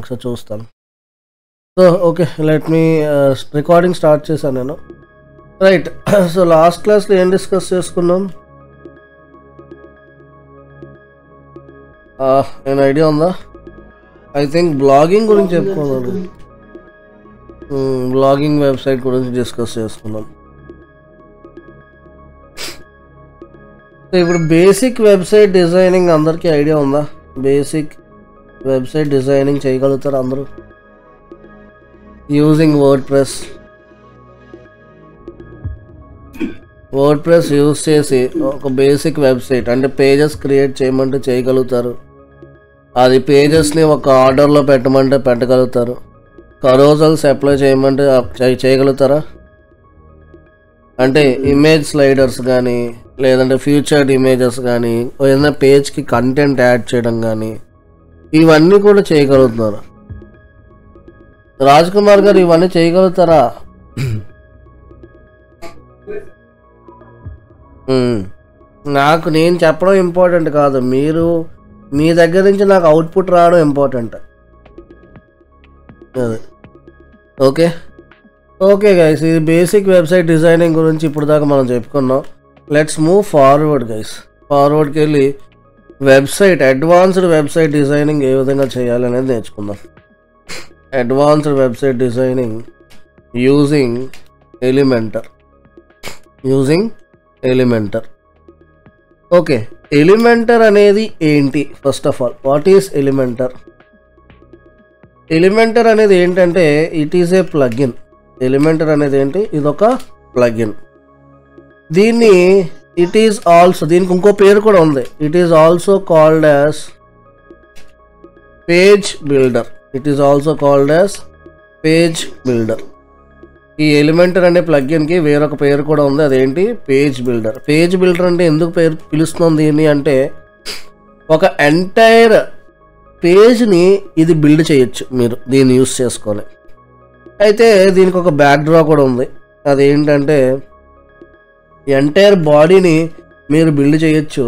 ఒకసారి చూస్తాను. So okay, let me recording start చేశాను నేను. రైట్, సో లాస్ట్ క్లాస్లో ఏం డిస్కస్ చేసుకున్నాం? నేను ఐడియా ఉందా? ఐ థింక్ బ్లాగింగ్ గురించి చెప్పుకున్నాను. బ్లాగింగ్ వెబ్సైట్ గురించి డిస్కస్ చేసుకున్నాం. సో ఇప్పుడు బేసిక్ వెబ్సైట్ డిజైనింగ్ అందరికీ ఐడియా ఉందా? బేసిక్ వెబ్సైట్ డిజైనింగ్ చేయగలుగుతారు అందరూ? యూజింగ్ వర్డ్ ప్రెస్ యూజ్ చేసి ఒక బేసిక్ వెబ్సైట్ అంటే పేజెస్ క్రియేట్ చేయమంటే చేయగలుగుతారు. అది పేజెస్ని ఒక ఆర్డర్లో పెట్టమంటే పెట్టగలుగుతారు. కరోజల్స్ అప్లై చేయమంటే చేయగలుగుతారా? అంటే ఇమేజ్ స్లైడర్స్ కానీ లేదంటే ఫ్యూచర్డ్ ఇమేజెస్ కానీ ఏదైనా పేజ్కి కంటెంట్ యాడ్ చేయడం కానీ ఇవన్నీ కూడా చేయగలుగుతున్నారు. రాజ్ కుమార్ గారు ఇవన్నీ చేయగలుగుతారా? నేను చెప్పడం ఇంపార్టెంట్ కాదు, మీరు మీ దగ్గర నుంచి నాకు అవుట్పుట్ రావడం ఇంపార్టెంట్. అదే ఓకే ఓకే గైస్, ఇది బేసిక్ వెబ్సైట్ డిజైనింగ్ గురించి ఇప్పుడు దాకా మనం చెప్పుకున్నాం. Let's move forward guys. ఫార్వర్డ్కి వెళ్ళి అడ్వాన్స్డ్ వెబ్సైట్ డిజైనింగ్ ఏ విధంగా చేయాలి అనేది నేర్చుకుందాం. Advanced website designing using Elementor. Okay, Elementor అనేది ఏంటి? First of all, what is Elementor? Elementor అనేది ఏంటంటే it is a plugin. Elementor అనేది ఏంటి? ఇదొక ప్లగిన్. దీనికి ఇంకో పేరు కూడా ఉంది. It is also called as page builder. ఈ ఎలిమెంటర్ అనే ప్లగిన్కి వేరొక పేరు కూడా ఉంది, అదేంటి? Page builder. పేజ్ బిల్డర్ అంటే ఎందుకు పేరు పిలుస్తున్నాం దీన్ని అంటే, ఒక ఎంటైర్ పేజ్ని ఇది బిల్డ్ చేయొచ్చు మీరు దీన్ని యూస్ చేసుకొని. అయితే దీనికి ఒక బ్యాక్ డ్రా కూడా ఉంది. అదేంటంటే ఎంటైర్ బాడీని మీరు బిల్డ్ చేయొచ్చు,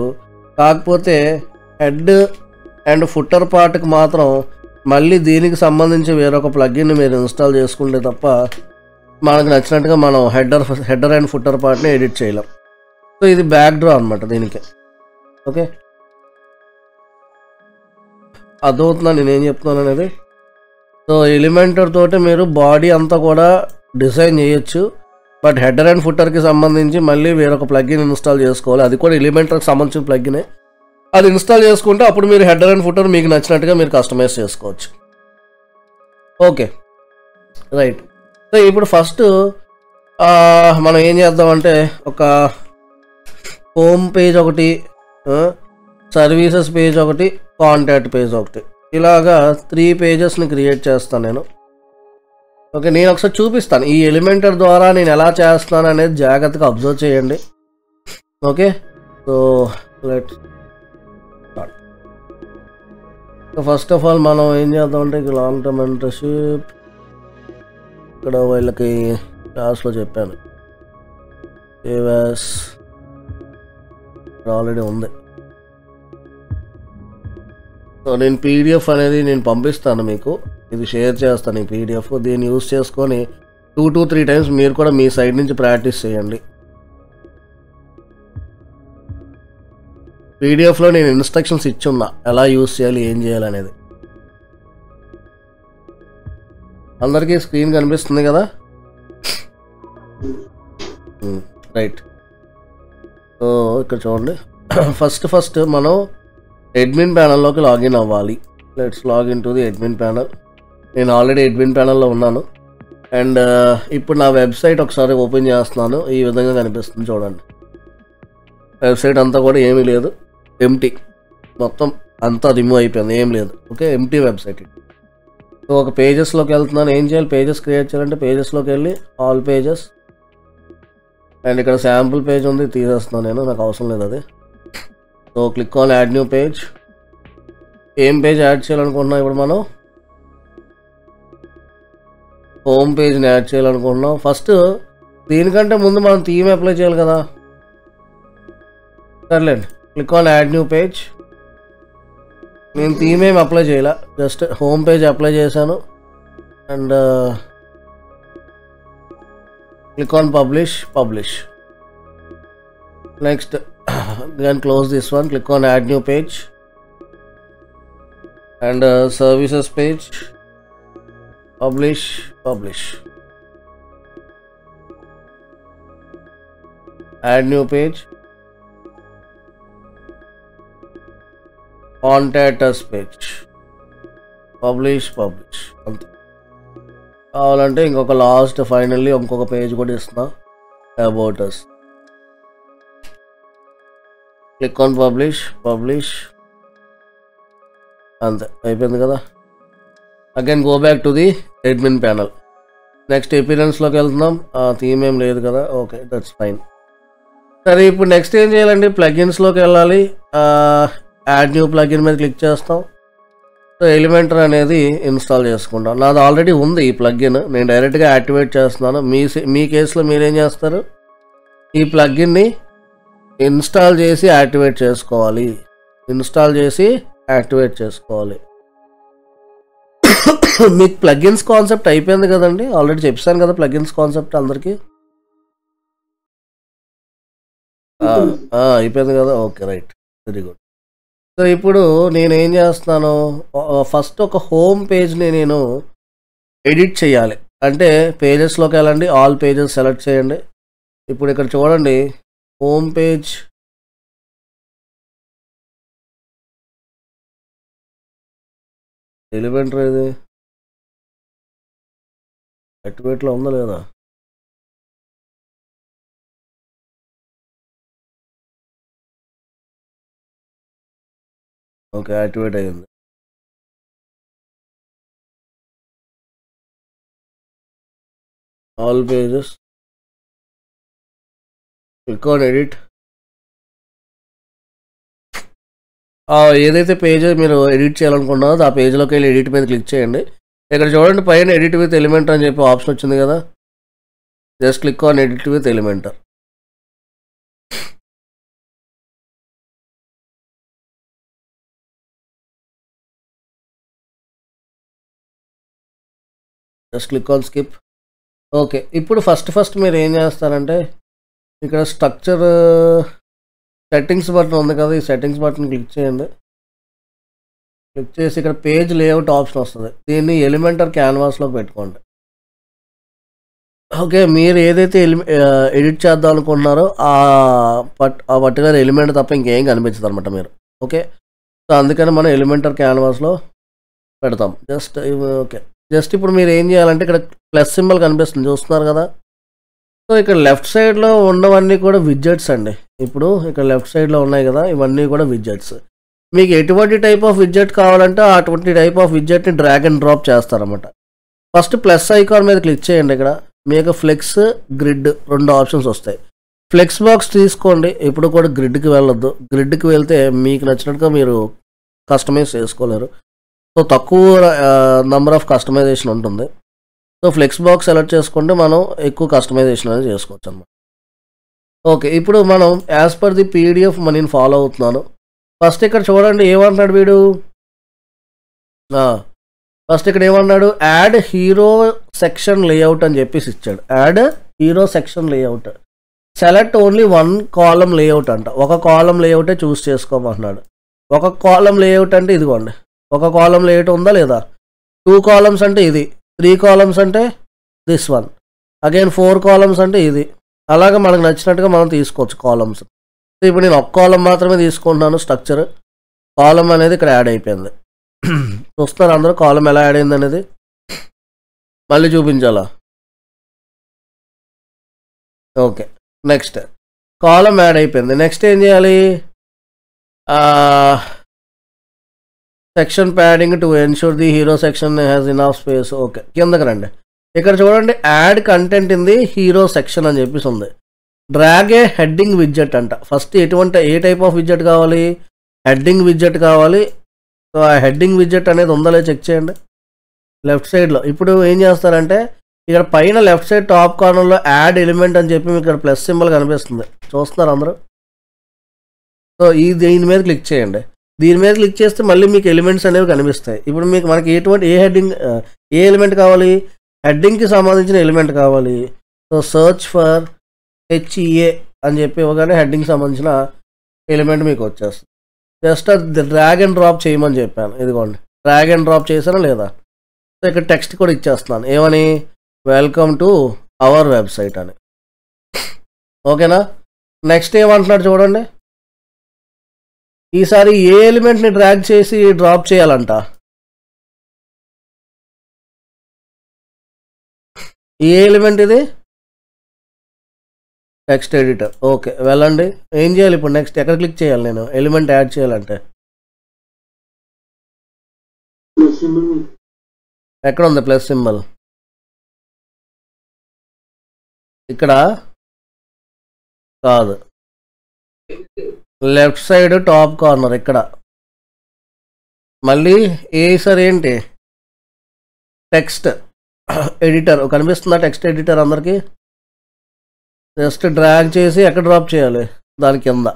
కాకపోతే హెడ్ అండ్ ఫుట్టర్ పార్ట్కి మాత్రం మళ్ళీ దీనికి సంబంధించి వేరొక ప్లగిన్ని మీరు ఇన్స్టాల్ చేసుకుంటే తప్ప మనకు నచ్చినట్టుగా మనం హెడర్ అండ్ ఫుట్టర్ పార్ట్ని ఎడిట్ చేయలేం. సో ఇది బ్యాక్ డ్రా అనమాట దీనికి. ఓకే, అర్థమవుతుందా నేనేం చెప్తున్నాను అనేది? సో ఎలిమెంటర్ తోటి మీరు బాడీ అంతా కూడా డిజైన్ చేయొచ్చు, బట్ హెడర్ అండ్ ఫుట్టర్కి సంబంధించి మళ్ళీ వేరొక ప్లగిన్ ఇన్స్టాల్ చేసుకోవాలి. అది కూడా ఎలిమెంటర్కి సంబంధించిన ప్లగినే. అది ఇన్స్టాల్ చేసుకుంటే అప్పుడు మీరు హెడర్ అండ్ ఫుటర్ మీకు నచ్చినట్టుగా మీరు కస్టమైజ్ చేసుకోవచ్చు. Okay right. సో ఇప్పుడు ఫస్ట్ మనం ఏం చేద్దామంటే, ఒక హోమ్ పేజ్ ఒకటి, సర్వీసెస్ పేజ్ ఒకటి, కాంటాక్ట్ పేజ్ ఒకటి, ఇలాగా 3 పేజెస్ని క్రియేట్ చేస్తాను నేను. ఓకే, నేను ఒకసారి చూపిస్తాను ఈ ఎలిమెంటర్ ద్వారా నేను ఎలా చేస్తాను అనేది జాగ్రత్తగా అబ్జర్వ్ చేయండి. Okay, so let's start. First of all మనం ఏం చేద్దామంటే, లాంగ్ టర్మ్ మెంటర్షిప్ ఇక్కడ వీళ్ళకి క్లాస్లో చెప్పాను, ఏవాస్ ఆల్రెడీ ఉంది. సో నేను పీడిఎఫ్ అనేది నేను పంపిస్తాను మీకు, ఇది షేర్ చేస్తాను ఈ పీడిఎఫ్. దీన్ని యూజ్ చేసుకొని 2 to 3 టైమ్స్ మీరు కూడా మీ సైడ్ నుంచి ప్రాక్టీస్ చేయండి. పీడిఎఫ్లో నేను ఇన్స్ట్రక్షన్స్ ఇచ్చున్నా ఎలా యూజ్ చేయాలి, ఏం చేయాలి అనేది. అందరికీ స్క్రీన్ కనిపిస్తుంది కదా? రైట్. సో ఇక్కడ చూడండి, ఫస్ట్ మనం అడ్మిన్ ప్యానల్లోకి లాగిన్ అవ్వాలి. Let's login to the admin panel. నేను ఆల్రెడీ అడ్మిన్ ప్యానల్లో ఉన్నాను. అండ్ ఇప్పుడు నా వెబ్సైట్ ఒకసారి ఓపెన్ చేస్తున్నాను. ఈ విధంగా కనిపిస్తుంది చూడండి. వెబ్సైట్ అంతా కూడా ఏమీ లేదు, ఎంటీ, మొత్తం అంతా రిమూవ్ అయిపోయింది, ఏం లేదు. Okay, empty website. సో ఒక పేజెస్లోకి వెళ్తున్నాను. ఏం చేయాలి? పేజెస్ క్రియేట్ చేయాలంటే పేజెస్లోకి వెళ్ళి ఆల్ పేజెస్, అండ్ ఇక్కడ శాంపుల్ పేజ్ ఉంది, తీసేస్తున్నాను నేను, నాకు అవసరం లేదు అది. So click on add new page. ఏం పేజ్ యాడ్ చేయాలనుకుంటున్నాం ఇప్పుడు మనం? హోమ్ పేజ్ని యాడ్ చేయాలనుకుంటున్నాం. ఫస్ట్ దీనికంటే ముందు మనం థీమ్ అప్లై చేయాలి కదా. సర్లేండి, click on add new page. నేను థీమ్ ఏమి అప్లై చేయాల, జస్ట్ హోమ్ పేజ్ అప్లై చేశాను and click on publish. Next then close this one, click on add new page and services page, publish, add new page, contact us page, publish అంతే. కావాలంటే ఇంకొక last finally ఇంకొక page కూడా ఇస్తున్నా, about us. Click on publish అంతే, అయిపోయింది కదా. Again go back to the admin panel. Next అపిరెన్స్లోకి వెళ్తున్నాం. థీమ్ ఏం లేదు కదా, ఓకే దట్స్ ఫైన్. సరే, ఇప్పుడు నెక్స్ట్ ఏం చేయాలండి, ప్లగిన్స్లోకి వెళ్ళాలి. యాడ్ న్యూ ప్లగిన్ మీద క్లిక్ చేస్తాం. సో ఎలిమెంటర్ అనేది ఇన్స్టాల్ చేసుకుంటాం. నాది ఆల్రెడీ ఉంది ఈ ప్లగిన్, నేను డైరెక్ట్గా యాక్టివేట్ చేస్తున్నాను. మీ కేసులో మీరేం చేస్తారు, ఈ ప్లగిన్ని ఇన్స్టాల్ చేసి యాక్టివేట్ చేసుకోవాలి. మీకు ప్లగిన్స్ కాన్సెప్ట్ అయిపోయింది కదండి, ఆల్రెడీ చెప్పాను కదా ప్లగిన్స్ కాన్సెప్ట్ అందరికీ. అయిపోయింది కదా, okay right, very good. So ఇప్పుడు నేనేం చేస్తున్నాను, ఫస్ట్ ఒక హోమ్ పేజ్ని నేను ఎడిట్ చేయాలి. అంటే పేజెస్లోకి వెళ్ళండి, ఆల్ పేజెస్ సెలెక్ట్ చేయండి. ఇప్పుడు ఇక్కడ చూడండి, హోమ్ పేజ్ ఎలిమెంటర్ ఇది యాక్టివేట్లో ఉందా లేదా, ఓకే యాక్టివేట్ అయ్యింది. All pages, click on edit. ఏదైతే పేజ్ మీరు ఎడిట్ చేయాలనుకున్నారో ఆ పేజ్లోకి వెళ్ళి ఎడిట్ మీద క్లిక్ చేయండి. ఇక్కడ చూడండి పైన ఎడిట్ విత్ ఎలిమెంటర్ అని చెప్పి ఆప్షన్ వచ్చింది కదా, just click on edit with Elementor. Just click on skip. Okay, ఇప్పుడు ఫస్ట్ మీరు ఏం చేస్తారంటే, ఇక్కడ స్ట్రక్చర్ సెట్టింగ్స్ బటన్ ఉంది కదా, ఈ సెట్టింగ్స్ బటన్ క్లిక్ చేయండి. క్లిక్ చేసి ఇక్కడ పేజ్ లేఅవుట్ ఆప్షన్ వస్తుంది, దీన్ని ఎలిమెంటర్ క్యాన్వాస్లో పెట్టుకోండి. ఓకే, మీరు ఏదైతే ఎడిట్ చేద్దాం అనుకుంటున్నారో ఆ పర్టికులర్ ఎలిమెంట్ తప్ప ఇంకేం కనిపించదు అనమాట మీరు. ఓకే, సో అందుకని మనం ఎలిమెంటర్ క్యాన్వాస్లో పెడతాం. జస్ట్ ఇప్పుడు మీరు ఏం చేయాలంటే, ఇక్కడ ప్లస్ సింబల్ కనిపిస్తుంది చూస్తున్నారు కదా. సో ఇక్కడ లెఫ్ట్ సైడ్లో ఉన్నవన్నీ కూడా విడ్జెట్స్ అండి. ఇప్పుడు ఇక్కడ లెఫ్ట్ సైడ్లో ఉన్నాయి కదా, ఇవన్నీ కూడా విడ్జెట్స్. మీకు ఎటువంటి టైప్ ఆఫ్ విడ్జెట్ కావాలంటే అటువంటి టైప్ ఆఫ్ విడ్జెట్ని డ్రాగ్ అండ్ డ్రాప్ చేస్తారన్నమాట. ఫస్ట్ ప్లస్ ఐకాన్ మీద క్లిక్ చేయండి. ఇక్కడ మీకు ఫ్లెక్స్, గ్రిడ్ 2 ఆప్షన్స్ వస్తాయి. ఫ్లెక్స్ బాక్స్ తీసుకోండి, ఎప్పుడు కూడా గ్రిడ్కి వెళ్ళొద్దు. గ్రిడ్కి వెళ్తే మీకు నచ్చినట్టుగా మీరు కస్టమైజ్ చేసుకోలేరు. సో తక్కువ నెంబర్ ఆఫ్ కస్టమైజేషన్ ఉంటుంది. సో ఫ్లెక్స్ బాక్స్ సెలెక్ట్ చేసుకుంటే మనం ఎక్కువ కస్టమైజేషన్ అనేది చేసుకోవచ్చు అన్నమాట. ఓకే, ఇప్పుడు మనం యాజ్ పర్ ది పీడిఎఫ్ నేను ఫాలో అవుతున్నాను. ఫస్ట్ ఇక్కడ చూడండి ఏమన్నాడు వీడు, ఫస్ట్ ఇక్కడ ఏమన్నాడు, యాడ్ హీరో సెక్షన్ లేఅవుట్ అని చెప్పేసి ఇచ్చాడు. Add hero section layout, select only 1 కాలం లేఅవుట్ అంట. ఒక కాలం లేఅవుటే చూస్ చేసుకోమంటున్నాడు. ఒక కాలం లేఅవుట్ అంటే ఇదిగోండి, ఒక కాలం లేఅవుట్ ఉందా లేదా, 2 కాలమ్స్ అంటే ఇది, 3 కాలమ్స్ అంటే దిస్ వన్, అగైన్ 4 కాలమ్స్ అంటే ఇది. అలాగే మనకు నచ్చినట్టుగా మనం తీసుకోవచ్చు కాలమ్స్. సో ఇప్పుడు నేను ఒక కాలం మాత్రమే తీసుకుంటున్నాను. స్ట్రక్చర్ కాలం అనేది ఇక్కడ యాడ్ అయిపోయింది. చూస్తున్నారు అందరూ కాలం ఎలా యాడ్ అయింది అనేది. మళ్ళీ చూపించాలా, ఓకే. నెక్స్ట్ కాలం యాడ్ అయిపోయింది. నెక్స్ట్ ఏం చేయాలి, section padding to ensure the hero section has enough space. Okay, కిందకి రండి. ఇక్కడ చూడండి add content in the hero section అని చెప్పేసి ఉంది. డ్రాగ్ ఏ హెడ్డింగ్ విడ్జెట్ అంట. First A type of widget కావాలి, హెడ్డింగ్ విడ్జెట్ కావాలి. సో ఆ హెడ్డింగ్ విడ్జెట్ అనేది ఉందా లేదా చెక్ చేయండి లెఫ్ట్ సైడ్లో. ఇప్పుడు ఏం చేస్తారంటే, ఇక్కడ పైన లెఫ్ట్ సైడ్ టాప్ కార్నర్లో యాడ్ ఎలిమెంట్ అని చెప్పి మీకు ఇక్కడ ప్లస్ సింబల్ కనిపిస్తుంది, చూస్తున్నారు అందరూ. సో దీని మీద క్లిక్ చేయండి. దీని మీద క్లిక్ చేస్తే మళ్ళీ మీకు ఎలిమెంట్స్ అనేవి కనిపిస్తాయి. ఇప్పుడు మీకు మనకి ఎటువంటి ఏ ఎలిమెంట్ కావాలి, హెడ్డింగ్కి సంబంధించిన ఎలిమెంట్ కావాలి. సో సర్చ్ ఫర్ HEA అని చెప్పి ఇవ్వగానే హెడ్డింగ్కి సంబంధించిన ఎలిమెంట్ మీకు వచ్చేస్తుంది. జస్ట్ డ్రాగ్ అండ్ డ్రాప్ చేయమని చెప్పాను. ఇదిగోండి డ్రాగ్ అండ్ డ్రాప్ చేశానా లేదా. సో ఇక్కడ టెక్స్ట్ కూడా ఇచ్చేస్తున్నాను, ఏమని, వెల్కమ్ టు అవర్ వెబ్సైట్ అని. ఓకేనా. నెక్స్ట్ ఏమంటున్నాడు చూడండి, ఈసారి ఏ ఎలిమెంట్ని డ్రాగ్ చేసి డ్రాప్ చేయాలంట. ఏ ఎలిమెంట్ ఇది, టెక్స్ట్ ఎడిటర్. ఓకే వెళ్ళండి. ఏం చేయాలి ఇప్పుడు, నెక్స్ట్ ఎక్కడ క్లిక్ చేయాలి నేను ఎలిమెంట్ యాడ్ చేయాలంటే? ఎక్కడ ఉంది ప్లస్ సింబల్? ఇక్కడ కాదు, లెఫ్ట్ సైడ్ టాప్ కార్నర్ ఇక్కడ. మళ్ళీ సార్ ఏంటి, టెక్స్ట్ ఎడిటర్ కనిపిస్తుందా? టెక్స్ట్ ఎడిటర్ అందరికీ జస్ట్ డ్రాగ్ చేసి ఎక్కడ డ్రాప్ చేయాలి, దాని కింద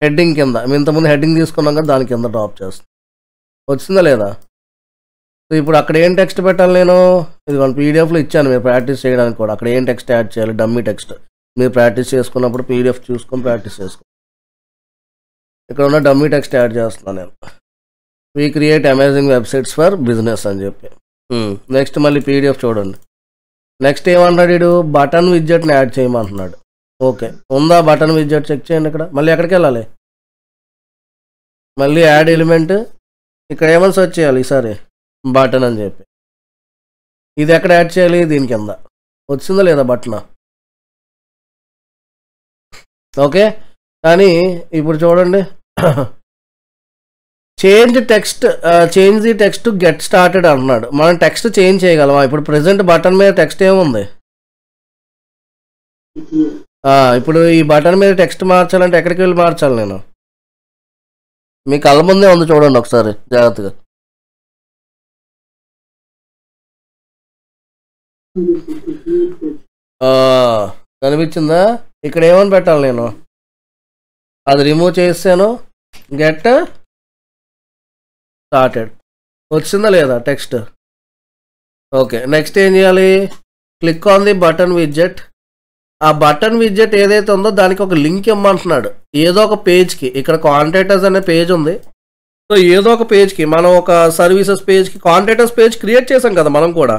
హెడ్డింగ్ కింద. మేము ఇంతకుముందు హెడ్డింగ్ తీసుకున్నాం కదా, దాని కింద డ్రాప్ చేస్తాం. వచ్చిందా లేదా? సో ఇప్పుడు అక్కడ ఏం టెక్స్ట్ పెట్టాలి నేను, ఇది పీడిఎఫ్లో ఇచ్చాను మీరు ప్రాక్టీస్ చేయడానికి కూడా. అక్కడ ఏం టెక్స్ట్ యాడ్ చేయాలి, డమ్మీ టెక్స్ట్. మీరు ప్రాక్టీస్ చేసుకున్నప్పుడు పీడిఎఫ్ చూసుకొని ప్రాక్టీస్ చేసుకోండి. ఇక్కడ ఉన్న డమ్మీ టెక్స్ట్ యాడ్ చేస్తున్నాను నేను, we create amazing websites for business అని చెప్పి. నెక్స్ట్ మళ్ళీ పీడిఎఫ్ చూడండి. నెక్స్ట్ ఏమన్నాడు వీడు, బటన్ విడ్జెట్ని యాడ్ చేయమంటున్నాడు. ఓకే ఉందా బటన్ విడ్జెట్, చెక్ చేయండి. ఇక్కడ మళ్ళీ ఎక్కడికి వెళ్ళాలి, మళ్ళీ యాడ్ ఎలిమెంట్. ఇక్కడ ఏమని సెర్చ్ చేయాలి ఈసారి, బటన్ అని చెప్పి. ఇది ఎక్కడ యాడ్ చేయాలి, దీని కింద. వచ్చిందా లేదా బటన్? ఓకే. కానీ ఇప్పుడు చూడండి, change the text get started అంటున్నాడు. మనం టెక్స్ట్ చేంజ్ చేయగలమా? ఇప్పుడు ప్రెసెంట్ బటన్ మీద టెక్స్ట్ ఏముంది, ఇప్పుడు ఈ బటన్ మీద టెక్స్ట్ మార్చాలంటే ఎక్కడికి వెళ్ళి మార్చాలి నేను? మీ కళ్ళ ముందే ఉంది చూడండి ఒకసారి జాగ్రత్తగా. కనిపించిందా? ఇక్కడ ఏమని పెట్టాలి నేను, అది రిమూవ్ చేసాను, గెట్ స్టార్టెడ్. వచ్చిందా లేదా టెక్స్ట్? ఓకే నెక్స్ట్ ఏం చేయాలి, click on the button widget. ఆ బటన్ విడ్జెట్ ఏదైతే ఉందో దానికి ఒక లింక్ ఇమ్మంటున్నాడు, ఏదో ఒక పేజ్కి. ఇక్కడ కాంటాక్టర్స్ అనే పేజ్ ఉంది. సో ఏదో ఒక పేజ్కి, మనం ఒక సర్వీసెస్ పేజ్కి కాంటాక్టర్స్ పేజ్ క్రియేట్ చేసాం కదా మనం కూడా.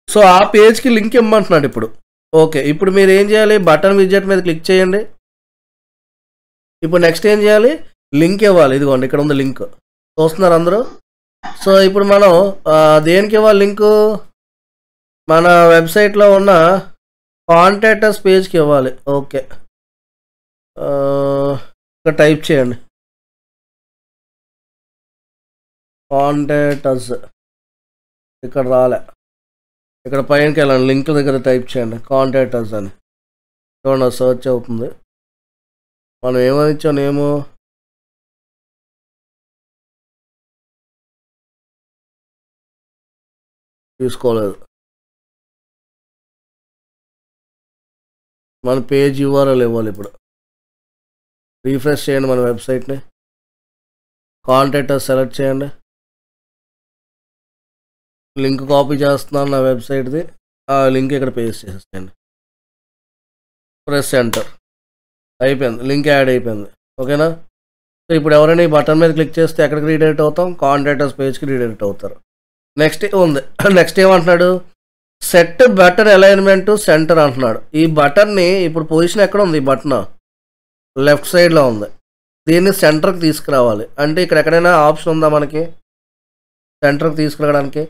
సో ఆ పేజ్కి లింక్ ఇమ్మంటున్నాడు ఇప్పుడు. ఓకే ఇప్పుడు మీరు ఏం చేయాలి, బటన్ విడ్జెట్ మీద క్లిక్ చేయండి. ఇప్పుడు నెక్స్ట్ ఏం చేయాలి, లింక్ ఇవ్వాలి. ఇదిగోండి ఇక్కడ ఉంది లింక్, చూస్తున్నారు అందరూ. సో ఇప్పుడు మనం దేనికి ఇవ్వాలి లింకు, మన వెబ్సైట్లో ఉన్న కాంటాక్టర్స్ పేజ్కి ఇవ్వాలి. ఓకే ఇక్కడ టైప్ చేయండి కాంటాక్టర్స్. ఇక్కడ రాలే, ఇక్కడ పైనకి వెళ్ళండి, లింక్ దగ్గర టైప్ చేయండి కాంటాక్టర్స్ అని. చూడండి సర్చ్ అవుతుంది. మనం ఏమని ఇచ్చాం నేము, తీసుకోలేదు. మన పేజ్ URL ఇవ్వాలి. ఇప్పుడు రీఫ్రెష్ చేయండి మన వెబ్సైట్ని, కాంటాక్టర్స్ సెలెక్ట్ చేయండి. లింక్ కాపీ చేస్తున్నాను నా వెబ్సైట్ది, ఆ లింక్ ఇక్కడ పేస్ట్ చేసేయండి. ప్రెస్ ఎంటర్, అయిపోయింది, లింక్ యాడ్ అయిపోయింది. ఓకేనా. సో ఇప్పుడు ఎవరైనా ఈ బటన్ మీద క్లిక్ చేస్తే ఎక్కడికి రీడైరెక్ట్ అవుతాం, కాంటాక్టర్స్ పేజ్కి రీడైరెక్ట్ అవుతారు. నెక్స్ట్ ఉంది, నెక్స్ట్ ఏమంటున్నాడు, సెట్ బటన్ అలైన్మెంట్ సెంటర్ అంటున్నాడు. ఈ బటన్ని ఇప్పుడు పొజిషన్ ఎక్కడ ఉంది, ఈ బటన్ లెఫ్ట్ సైడ్లో ఉంది. దీన్ని సెంటర్కి తీసుకురావాలి. అంటే ఇక్కడ ఎక్కడైనా ఆప్షన్ ఉందా మనకి సెంటర్కి తీసుకురావడానికి?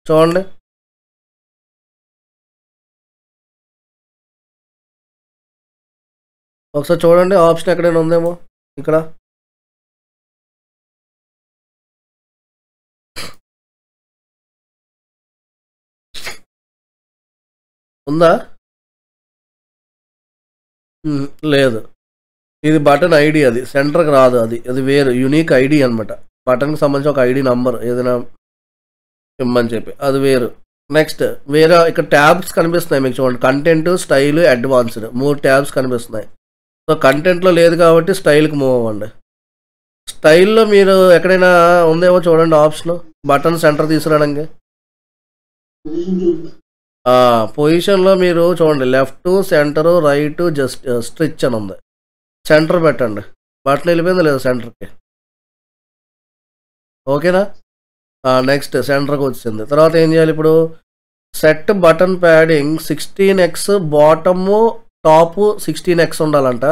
చూడండి ఒకసారి చూడండి, ఆప్షన్ ఎక్కడైనా ఉందేమో ఇక్కడ. ఉందా? లేదు. ఇది బటన్ ఐడి, అది సెంటర్కి రాదు, అది వేరు యూనిక్ ఐడి అనమాట. బటన్కి సంబంధించి ఒక ఐడి నంబర్ ఏదైనా ఇమ్మని చెప్పి, అది వేరు. నెక్స్ట్ వేరే ఇక్కడ ట్యాబ్స్ కనిపిస్తున్నాయి మీకు చూడండి, కంటెంట్, స్టైల్, అడ్వాన్స్డ్, 3 ట్యాబ్స్ కనిపిస్తున్నాయి. సో కంటెంట్లో లేదు కాబట్టి స్టైల్కి మూవ్ అవ్వండి. స్టైల్లో మీరు ఎక్కడైనా ఉందేమో చూడండి ఆప్షన్, బటన్ సెంటర్ తీసుకురావడానికి. పొజిషన్లో మీరు చూడండి, left, centre, right, just stretch అని ఉంది. సెంటర్ పెట్టండి. బటన్ వెళ్ళిపోయింది లేదా సెంటర్కి? ఓకేనా? నెక్స్ట్ సెంటర్కి వచ్చింది. తర్వాత ఏం చేయాలి ఇప్పుడు? Set button padding 16x, bottom top 16x ఉండాలంట.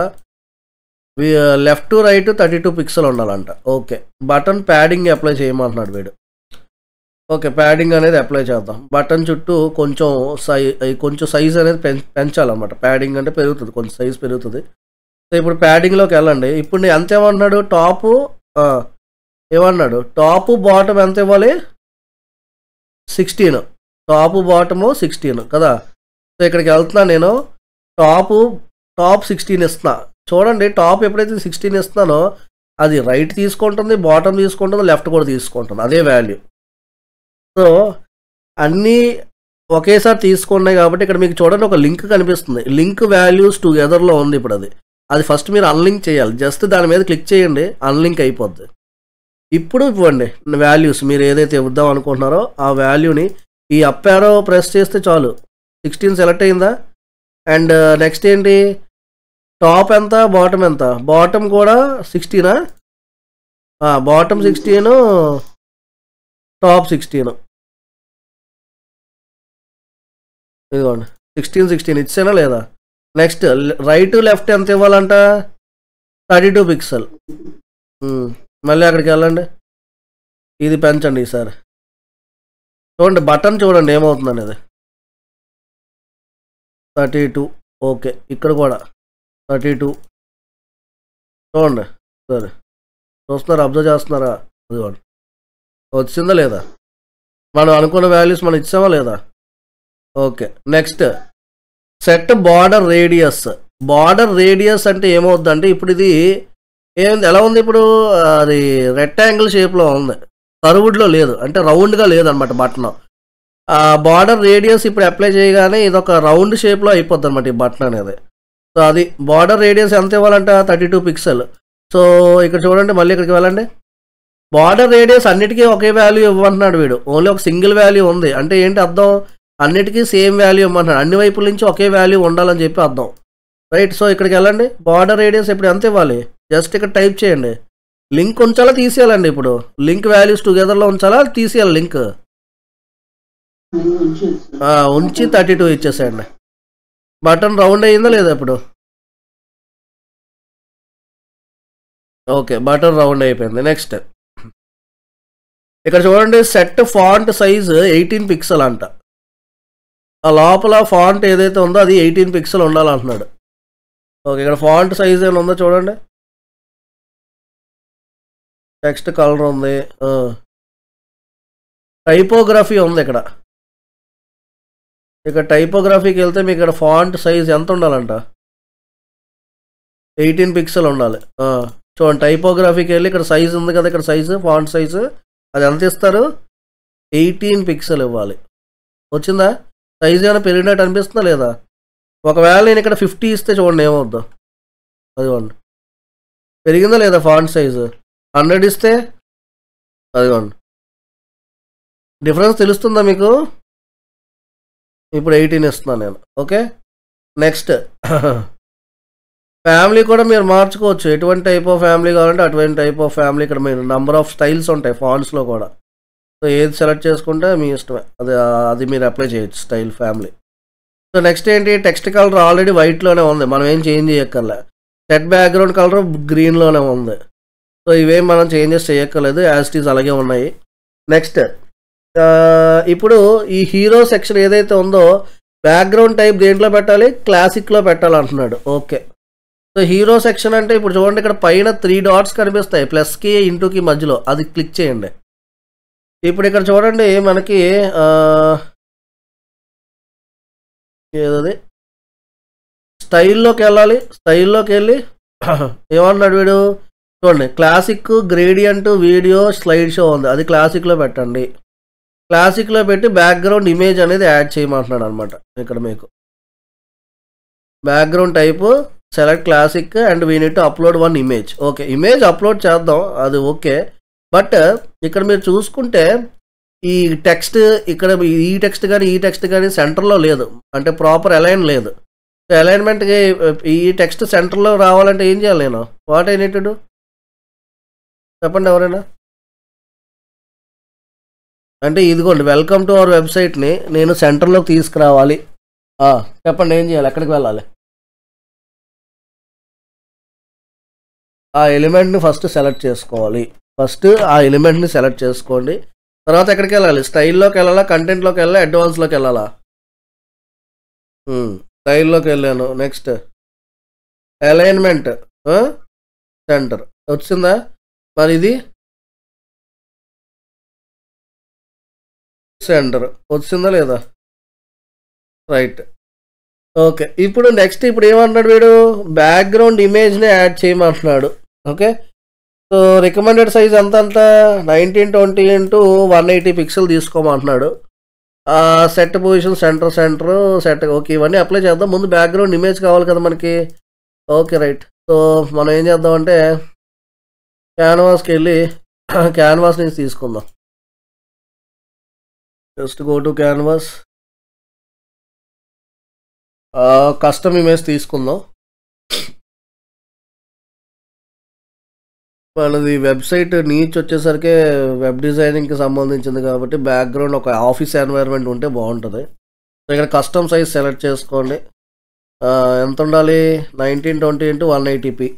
లెఫ్ట్ రైట్ 32 పిక్సెల్ ఉండాలంట. ఓకే, బటన్ ప్యాడింగ్ అప్లై చేయమంటున్నాడు వీడు. ఓకే, ప్యాడింగ్ అనేది అప్లై చేద్దాం. బటన్ చుట్టూ కొంచెం సైజ్ అనేది పెంచాలన్నమాట. ప్యాడింగ్ అంటే పెరుగుతుంది, కొంచెం సైజ్ పెరుగుతుంది. సో ఇప్పుడు ప్యాడింగ్లోకి వెళ్ళండి. ఇప్పుడు నేను ఎంత ఏమన్నాడు? టాపు ఏమన్నాడు? టాపు బాటమ్ ఎంత ఇవ్వాలి? 16. టాపు బాటము 16 కదా. సో ఇక్కడికి వెళ్తున్నాను నేను. టాప్ 16 ఇస్తున్నా. చూడండి, టాప్ ఎప్పుడైతే 16 ఇస్తున్నానో అది రైట్ తీసుకుంటుంది, బాటమ్ తీసుకుంటుంది, లెఫ్ట్ కూడా తీసుకుంటుంది, అదే వాల్యూ. సో అన్నీ ఒకేసారి తీసుకున్నాయి కాబట్టి ఇక్కడ మీకు చూడండి ఒక లింక్ కనిపిస్తుంది. లింక్ వాల్యూస్ టుగెదర్లో ఉంది. ఇప్పుడు అది ఫస్ట్ మీరు అన్లింక్ చేయాలి. జస్ట్ దాని మీద క్లిక్ చేయండి, అన్లింక్ అయిపోద్ది. ఇప్పుడు ఇవ్వండి వాల్యూస్, మీరు ఏదైతే ఇద్దాం అనుకుంటున్నారో ఆ వాల్యూని ఈ అప్ యారో ప్రెస్ చేస్తే చాలు. 16 సెలెక్ట్ అయిందా? అండ్ నెక్స్ట్ ఏంటి? టాప్ ఎంత, బాటమ్ ఎంత? బాటమ్ కూడా 16. Bottom 16, top 16. ఇదిగోండి 16 ఇచ్చానా లేదా? నెక్స్ట్ రైట్ లెఫ్ట్ ఎంత ఇవ్వాలంట? 32 పిక్సెల్. మళ్ళీ అక్కడికి వెళ్ళండి, ఇది పెంచండి ఈసారి. చూడండి బటన్ చూడండి ఏమవుతుంది అనేది. 32. ఓకే, ఇక్కడ కూడా 32. చూడండి సరే, చూస్తున్నారా? అబ్జర్వ్ చేస్తున్నారా? అదిగోండి వచ్చిందా లేదా? మనం అనుకున్న వాల్యూస్ మనం ఇచ్చామా లేదా? Okay, next set border radius. Border radius అంటే ఏమవుద్దంటే ఇప్పుడు ఇది ఏముంది, ఎలా ఉంది ఇప్పుడు? అది రెక్టాంగిల్ షేప్లో ఉంది, కర్వ్డ్లో లేదు, అంటే రౌండ్గా లేదనమాట బటన్. బార్డర్ రేడియస్ ఇప్పుడు అప్లై చేయగానే ఇది ఒక రౌండ్ షేప్లో అయిపోద్ది అనమాట ఈ బటన్ అనేది. సో అది బార్డర్ రేడియస్ ఎంత ఇవ్వాలంట? 32 పిక్సెల్. సో ఇక్కడ చూడండి, మళ్ళీ ఇక్కడికి వెళ్ళండి. బార్డర్ రేడియస్ అన్నిటికీ ఒకే వాల్యూ ఇవ్వమంటున్నాడు వీడు. ఓన్లీ ఒక సింగిల్ వాల్యూ ఉంది అంటే ఏంటి అర్థం? అన్నిటికీ సేమ్ వాల్యూ ఇవ్వమంటున్నాడు. అన్ని వైపుల నుంచి ఒకే వాల్యూ ఉండాలని చెప్పి అర్థం, రైట్? సో ఇక్కడికి వెళ్ళండి. బార్డర్ రేడియస్ ఇప్పుడు ఎంత ఇవ్వాలి? జస్ట్ ఇక్కడ టైప్ చేయండి. లింక్ ఉంచాలా తీసేయాలండి? ఇప్పుడు లింక్ వాల్యూస్ టుగెదర్లో ఉంచాలా తీసేయాలి? లింక్ ఉంచి 32 ఇచ్చేసేయండి. బటన్ రౌండ్ అయ్యిందా లేదా ఇప్పుడు? ఓకే, బటన్ రౌండ్ అయిపోయింది. నెక్స్ట్ ఇక్కడ చూడండి, సెట్ ఫాంట్ సైజ్ 18 పిక్సెల్ అంట. ఆ లోపల ఫాంట్ ఏదైతే ఉందో అది 18 పిక్సెల్ ఉండాలంటున్నాడు. ఓకే, ఇక్కడ ఫాంట్ సైజ్ ఏమైనా ఉందో చూడండి. టెక్స్ట్ కలర్ ఉంది, టైపోగ్రఫీ ఉంది. ఇక్కడ టైపోగ్రఫీకి వెళ్తే మీకు ఇక్కడ ఫాంట్ సైజ్ ఎంత ఉండాలంట? 18 పిక్సెల్ ఉండాలి. చూడండి, టైపోగ్రఫీకి వెళ్ళి ఇక్కడ సైజ్ ఉంది కదా, ఇక్కడ సైజు ఫాంట్ సైజు అది ఎంత ఇస్తారు? 18 పిక్సెల్ ఇవ్వాలి. వచ్చిందా? సైజ్ ఏమైనా పెరిగినట్టు అనిపిస్తుందా లేదా? ఒకవేళ నేను ఇక్కడ 50 ఇస్తే చూడండి ఏమవుద్దో. అదిగోండి పెరిగిందా లేదా ఫాంట్ సైజు? 100 ఇస్తే అదిగోండి డిఫరెన్స్ తెలుస్తుందా మీకు? ఇప్పుడు 18 ఇస్తున్నాను నేను. ఓకే, నెక్స్ట్ ఫ్యామిలీ కూడా మీరు మార్చుకోవచ్చు. ఎటువంటి టైప్ ఆఫ్ ఫ్యామిలీ కావాలంటే అటువంటి టైప్ ఆఫ్ ఫ్యామిలీ. ఇక్కడ మీరు నెంబర్ ఆఫ్ స్టైల్స్ ఉంటాయి ఫాంట్స్లో కూడా. సో ఏది సెలెక్ట్ చేసుకుంటే మీ ఇష్టమే, అది మీరు అప్లై చేయొచ్చు స్టైల్ ఫ్యామిలీ. సో నెక్స్ట్ ఏంటి? టెక్స్ట్ కలర్ ఆల్రెడీ వైట్లోనే ఉంది, మనం ఏం చేంజ్ చేయక్కర్లే. సెట్ బ్యాక్గ్రౌండ్ కలర్ గ్రీన్లోనే ఉంది. సో ఇవేం మనం చేంజెస్ చేయక్కర్లేదు, యాజ్ ఇట్ ఈజ్ అలాగే ఉన్నాయి. నెక్స్ట్ ఇప్పుడు ఈ హీరో సెక్షన్ ఏదైతే ఉందో బ్యాక్గ్రౌండ్ టైప్ దేంట్లో పెట్టాలి? క్లాసిక్లో పెట్టాలంటున్నాడు. ఓకే, సో హీరో సెక్షన్ అంటే ఇప్పుడు చూడండి, ఇక్కడ పైన 3 డాట్స్ కనిపిస్తాయి, ప్లస్కి ఇంటూకి మధ్యలో, అది క్లిక్ చేయండి. ఇప్పుడు ఇక్కడ చూడండి మనకి ఏదది స్టైల్లోకి వెళ్ళాలి. స్టైల్లోకి వెళ్ళి ఏమన్నాడు వీడు? చూడండి, classic, gradient, video, slide show ఉంది, అది క్లాసిక్లో పెట్టండి. క్లాసిక్లో పెట్టి బ్యాక్గ్రౌండ్ ఇమేజ్ అనేది యాడ్ చేయమంటున్నాడు అనమాట. ఇక్కడ మీకు background type select classic and we need to upload one image. Okay, image upload చేద్దాం, అది ఓకే. బట్ ఇక్కడ మీరు చూసుకుంటే ఈ టెక్స్ట్ ఇక్కడ ఈ టెక్స్ట్ కానీ సెంటర్లో లేదు, అంటే ప్రాపర్ అలైన్ లేదు. అలైన్మెంట్కి ఈ టెక్స్ట్ సెంటర్లో రావాలంటే ఏం చేయాలి నేను? What I need to do చెప్పండి ఎవరైనా. అంటే ఇదిగోండి, వెల్కమ్ టు అవర్ వెబ్సైట్ని నేను సెంటర్లోకి తీసుకురావాలి. చెప్పండి ఏం చేయాలి, ఎక్కడికి వెళ్ళాలి? ఆ ఎలిమెంట్ని ఫస్ట్ సెలెక్ట్ చేసుకోవాలి. ఫస్ట్ ఆ ఎలిమెంట్ని సెలెక్ట్ చేసుకోండి. తర్వాత ఎక్కడికి వెళ్ళాలి? స్టైల్లోకి వెళ్ళాలా, కంటెంట్లోకి వెళ్ళాలా, అడ్వాన్స్లోకి వెళ్ళాలా? స్టైల్లోకి వెళ్ళాను. నెక్స్ట్ అలైన్మెంట్ సెంటర్ వచ్చిందా? మరి ఇది సెంటర్ వచ్చిందా లేదా? రైట్. ఓకే, ఇప్పుడు నెక్స్ట్ ఇప్పుడు ఏమంటున్నాడు వీడు? బ్యాక్గ్రౌండ్ ఇమేజ్ని యాడ్ చేయమంటున్నాడు. ఓకే, సో రికమెండెడ్ సైజ్ ఎంత అంట? 1920 × 180 పిక్సెల్ తీసుకోమంటున్నాడు. Set position centre set. Okay, ఇవన్నీ అప్లై చేద్దాం. ముందు బ్యాక్గ్రౌండ్ ఇమేజ్ కావాలి కదా మనకి. Okay right. సో మనం ఏం చేద్దామంటే క్యాన్వాస్కి వెళ్ళి క్యాన్వాస్ నుంచి తీసుకుందాం. Just go to canvas, custom image తీసుకుందాం. మనది వెబ్సైట్ నీచ్ వచ్చేసరికి వెబ్ డిజైనింగ్కి సంబంధించింది కాబట్టి బ్యాక్గ్రౌండ్ ఒక ఆఫీస్ ఎన్వైర్న్మెంట్ ఉంటే బాగుంటుంది. సో ఇక్కడ కస్టమ్ సైజ్ సెలెక్ట్ చేసుకోండి. ఎంత ఉండాలి? 1920 × 180p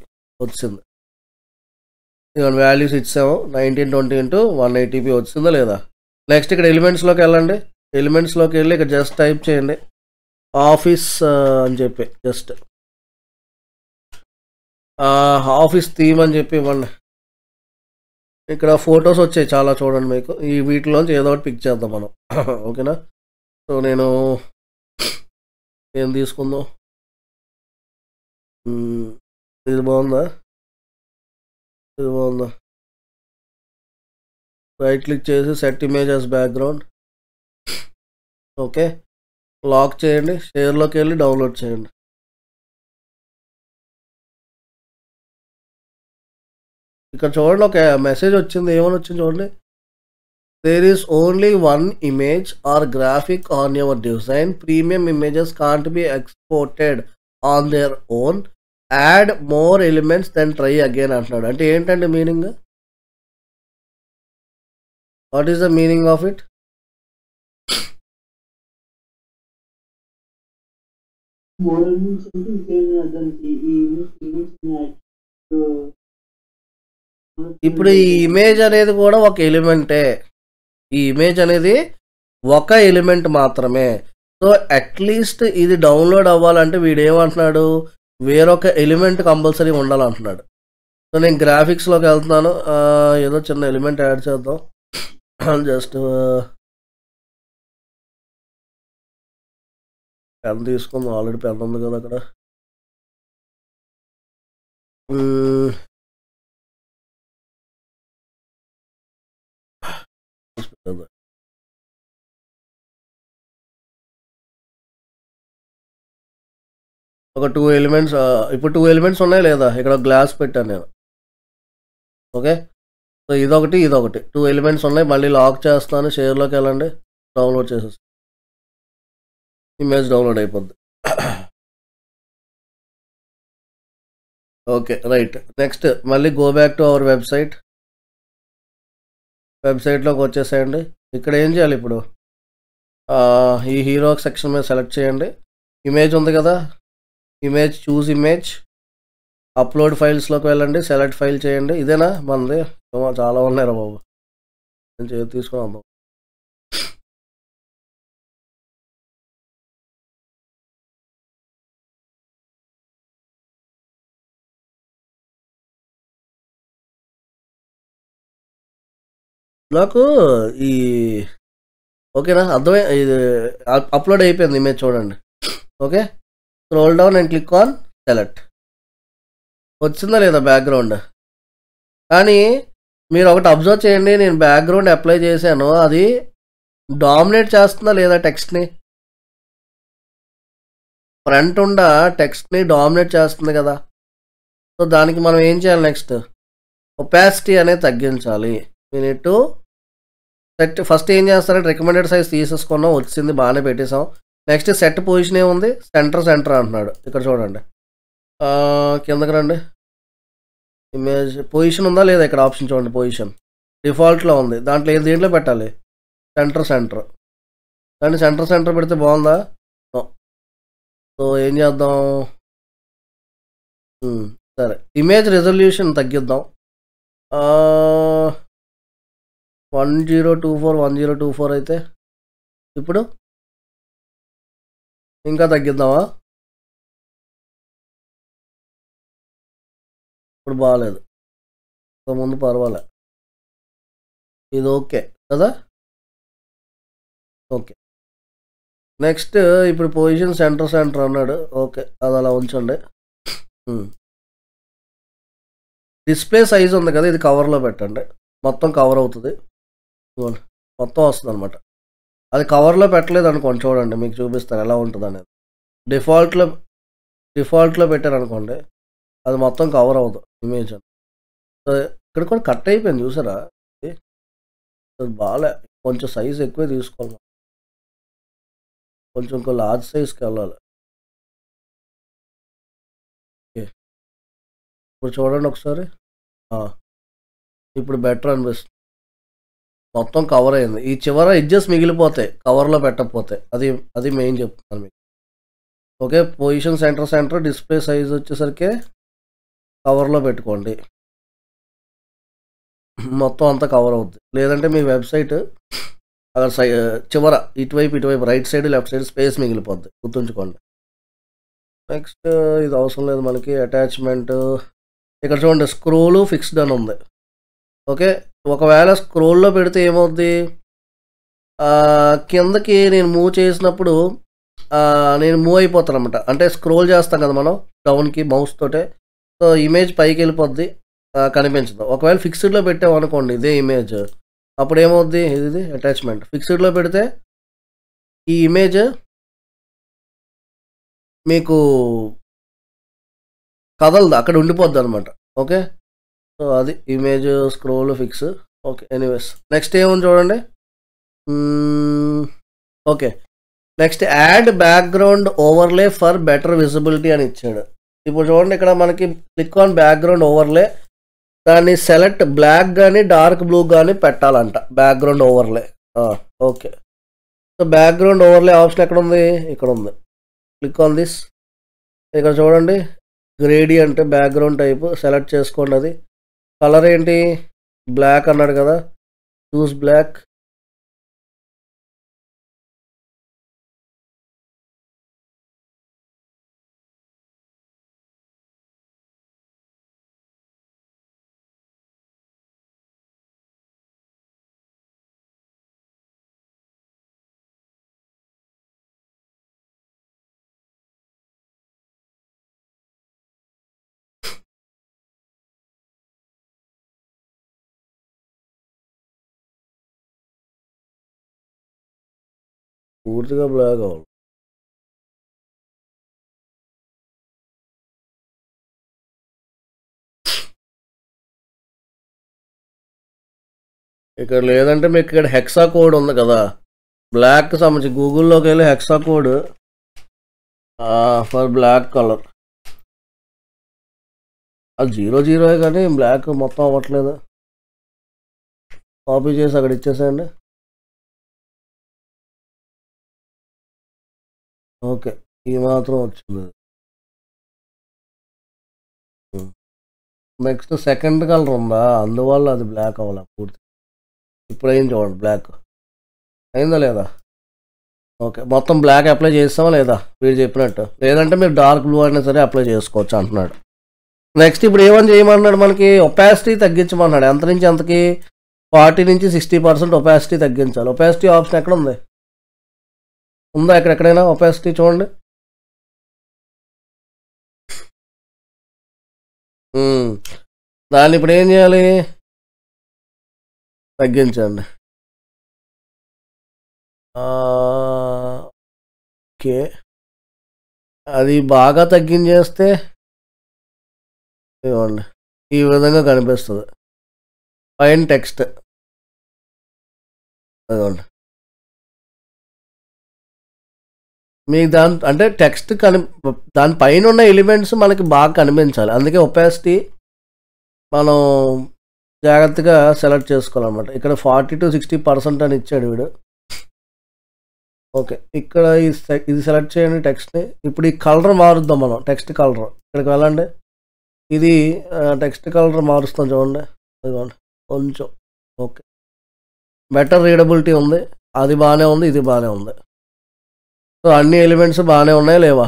వచ్చింది. ఇక వాల్యూస్ ఇచ్చాము. 1920 × 180p వచ్చిందా లేదా? నెక్స్ట్ ఇక్కడ ఎలిమెంట్స్లోకి వెళ్ళండి. ఎలిమెంట్స్లోకి వెళ్ళి ఇక్కడ జస్ట్ టైప్ చేయండి ఆఫీస్ అని చెప్పి, జస్ట్ ఆఫీస్ థీమ్ అని చెప్పి ఇవ్వండి. ఇక్కడ ఫొటోస్ వచ్చాయి చాలా, చూడండి మీకు. ఈ వీటిలోంచి ఏదో ఒకటి పిక్ చేద్దాం మనం. ఓకేనా? సో నేను ఏం తీసుకుందాం? ఇది బాగుందా? ఇది బాగుందా? రైట్ క్లిక్ చేసి set image as background. Okay, lock చేయండి. షేర్లోకి వెళ్ళి డౌన్లోడ్ చేయండి. ఇక్కడ చూడండి ఒక మెసేజ్ వచ్చింది. ఏమని వచ్చింది చూడండి. There is only one image or graphic on your design. Premium images can't be exported on their own. Add more elements then try again అంటున్నాడు. అంటే ఏంటంటే meaning? What is the meaning of it? ఇప్పుడు ఈ image అనేది కూడా ఒక ఎలిమెంటే. ఈ image అనేది ఒక ఎలిమెంట్ మాత్రమే. సో అట్లీస్ట్ ఇది డౌన్లోడ్ అవ్వాలంటే వీడు ఏమంటున్నాడు? వేరొక ఎలిమెంట్ కంపల్సరీ ఉండాలంటున్నాడు. సో నేను గ్రాఫిక్స్లోకి వెళ్తున్నాను. ఏదో చిన్న ఎలిమెంట్ యాడ్ చేద్దాం. జస్ట్ పెన్ తీసుకుందాం. ఆల్రెడీ పెన్ ఉంది కదా అక్కడ. ఒక 2 ఎలిమెంట్స్. ఇప్పుడు 2 ఎలిమెంట్స్ ఉన్నాయి లేదా? ఇక్కడ గ్లాస్ పెట్టాను నేను. ఓకే, సో ఇదొకటి 2 ఎలిమెంట్స్ ఉన్నాయి. మళ్ళీ లాక్ చేస్తాను. షేర్లోకి వెళ్ళండి, డౌన్లోడ్ చేసేస్తాను. ఇమేజ్ డౌన్లోడ్ అయిపోద్ది. Okay right. నెక్స్ట్ మళ్ళీ go back to our website. వెబ్సైట్లోకి వచ్చేసేయండి. ఇక్కడ ఏం చేయాలి ఇప్పుడు? ఈ హీరో సెక్షన్ మీద సెలెక్ట్ చేయండి. ఇమేజ్ ఉంది కదా, ఇమేజ్ చూస్ ఇమేజ్, అప్లోడ్ ఫైల్స్లోకి వెళ్ళండి, సెలెక్ట్ ఫైల్ చేయండి. ఇదేనా మనది? చాలా ఉన్నాయిరా బాబు, నేను తీసుకున్నాను. నాకు ఈ ఓకేనా అర్థమే. ఇది అప్లోడ్ అయిపోయింది ఇమేజ్ చూడండి. Okay, scroll down and click on select. వచ్చిందా లేదా బ్యాక్గ్రౌండ్? కానీ మీరు ఒకటి అబ్జర్వ్ చేయండి, నేను బ్యాక్గ్రౌండ్ అప్లై చేశాను, అది డామినేట్ చేస్తుందా లేదా టెక్స్ట్ని? ఫ్రంట్ ఉండ టెక్స్ట్ని డామినేట్ చేస్తుంది కదా. సో దానికి మనం ఏం చేయాలి నెక్స్ట్, ఒపాసిటీ అనేది తగ్గించాలి. టు సెట్ ఫస్ట్ ఏం చేస్తారంటే రికమెండెడ్ సైజ్ తీసేసుకున్నాం, వచ్చింది బాగానే పెట్టేసాం. నెక్స్ట్ సెట్ పొజిషన్ ఏముంది, సెంటర్ అంటున్నాడు. ఇక్కడ చూడండి, కిందకి రండి, ఇమేజ్ పొజిషన్ ఉందా లేదా, ఇక్కడ ఆప్షన్ చూడండి, పొజిషన్ డిఫాల్ట్లో ఉంది. దేంట్లో పెట్టాలి, సెంటర్ కానీ సెంటర్ పెడితే బాగుందా. సో ఏం చేద్దాం, సరే ఇమేజ్ రెజల్యూషన్ తగ్గిద్దాం, 1024 అయితే ఇప్పుడు ఇంకా తగ్గిద్దామా, ఇప్పుడు బాగాలేదు, ముందు పర్వాలే, ఇది ఓకే కదా. ఓకే నెక్స్ట్ ఇప్పుడు పొజిషన్ సెంటర్ అన్నాడు. ఓకే అది అలా ఉంచండి. డిస్ప్లే సైజ్ ఉంది కదా, ఇది కవర్లో పెట్టండి, మొత్తం కవర్ అవుతుంది, మొత్తం వస్తుంది అనమాట. అది కవర్లో పెట్టలేదు అనుకోండి, చూడండి మీకు చూపిస్తాను ఎలా ఉంటుంది అనేది. డిఫాల్ట్లో పెట్టారనుకోండి, అది మొత్తం కవర్ అవుతుంది ఇమేజ్. ఇక్కడ కూడా కట్ అయిపోయింది చూసారా, బాగాలే, కొంచెం సైజ్ ఎక్కువే తీసుకోవాలి, కొంచెం లార్జ్ సైజ్కి వెళ్ళాలి. ఓకే ఇప్పుడు చూడండి ఒకసారి, ఇప్పుడు బెటర్ అనిపిస్తుంది, మొత్తం కవర్ అయింది. ఈ చివర ఎడ్జెస్ మిగిలిపోతాయి కవర్లో పెట్టకపోతే, అది మెయిన్ చెప్తున్నాను మీకు. Okay position centre display size వచ్చేసరికి కవర్లో పెట్టుకోండి, మొత్తం అంతా కవర్ అవుద్ది. లేదంటే మీ వెబ్సైట్ అక్కడ చివర ఇటువైపు right side left side space మిగిలిపోద్ది, గుర్తుంచుకోండి. నెక్స్ట్ ఇది అవసరం లేదు మనకి, అటాచ్మెంట్ ఇక్కడ చూడండి, స్క్రోల్ ఫిక్స్డ్ అని ఉంది. ఓకే ఒకవేళ స్క్రోల్లో పెడితే ఏమవుద్ది, కిందకి నేను మూవ్ చేసినప్పుడు నేను మూవ్ అయిపోతాను అనమాట, అంటే స్క్రోల్ చేస్తాం కదా మనం డౌన్కి మౌస్ తోటే, సో ఇమేజ్ పైకి వెళ్ళిపోద్ది, కనిపించదు. ఒకవేళ ఫిక్స్డ్లో పెట్టామనుకోండి ఇదే ఇమేజ్, అప్పుడు ఏమవుద్ది, ఇది అటాచ్మెంట్ ఫిక్స్డ్లో పెడితే ఈ ఇమేజ్ మీకు కదలదు, అక్కడ ఉండిపోద్ది అనమాట. ఓకే సో అది image scroll fix. Okay anyways next ఏముంది చూడండి. Okay next add background overlay for better visibility అని ఇచ్చాడు. ఇప్పుడు చూడండి ఇక్కడ మనకి క్లిక్ ఆన్ బ్యాక్గ్రౌండ్ ఓవర్లే, దాన్ని సెలెక్ట్ బ్లాక్ కానీ డార్క్ బ్లూ కానీ పెట్టాలంట background overlay. Okay so background overlay option ఎక్కడ ఉంది, ఇక్కడ ఉంది, క్లిక్ ఆన్ దిస్. ఇక్కడ చూడండి గ్రేడియంట్ బ్యాక్గ్రౌండ్ టైప్ సెలెక్ట్ చేసుకోండి, అది కలర్ ఏంటి బ్లాక్ అన్నాడు కదా, చూస్ బ్లాక్. పూర్తిగా బ్లాక్ అవ్వాలి. ఇక్కడ లేదంటే మీకు ఇక్కడ హెక్సా కోడ్ ఉంది కదా బ్లాక్ సంబంధించి, గూగుల్లోకి వెళ్ళి hexa code for black colour, అది 00 కానీ బ్లాక్ మొత్తం అవ్వట్లేదు. కాపీ చేసి అక్కడ ఇచ్చేసేయండి. ఓకే ఈ మాత్రం వచ్చింది. నెక్స్ట్ సెకండ్ కలర్ ఉందా, అందువల్ల అది బ్లాక్ అవ్వాలి పూర్తి. ఇప్పుడు ఏం చూడండి బ్లాక్ అయిందా లేదా. ఓకే మొత్తం బ్లాక్ అప్లై చేస్తామా లేదా వీడు చెప్పినట్టు, లేదంటే మీరు డార్క్ బ్లూ అయినా సరే అప్లై చేసుకోవచ్చు అంటున్నాడు. నెక్స్ట్ ఇప్పుడు ఏమని చేయమన్నాడు, మనకి ఒపాసిటీ తగ్గించమన్నాడు. ఎంత నుంచి ఎంతకి, 40 నుంచి 60% ఒపాసిటీ తగ్గించాలి. ఒపాసిటీ ఆప్షన్ ఎక్కడ ఉంది, ఉందా ఎక్కడెక్కడైనా ఒపాసిటీ చూడండి. దాన్ని ఇప్పుడు ఏం చేయాలి, తగ్గించండి. ఓకే అది బాగా తగ్గించేస్తే ఇవ్వండి ఈ విధంగా కనిపిస్తుంది పైన టెక్స్ట్. అదిగోండి మీకు అంటే టెక్స్ట్ దాని పైన ఉన్న ఎలిమెంట్స్ మనకి బాగా కనిపించాలి. అందుకే ఒపాసిటీ మనం జాగ్రత్తగా సెలెక్ట్ చేసుకోవాలన్నమాట. ఇక్కడ 40 to 60% అని ఇచ్చాడు వీడు. ఓకే, ఇక్కడ ఇది సెలెక్ట్ చేయండి టెక్స్ట్ని. ఇప్పుడు ఈ కలర్ మారుద్దాం మనం, టెక్స్ట్ కలర్. ఇక్కడికి వెళ్ళండి, ఇది టెక్స్ట్ కలర్ మారుస్తాం చూడండి. అదిగోండి కొంచెం. ఓకే, బెటర్ రీడబిలిటీ ఉంది, అది బాగానే ఉంది, ఇది బాగానే ఉంది. సో అన్ని ఎలిమెంట్స్ బాగానే ఉన్నాయి లేవా?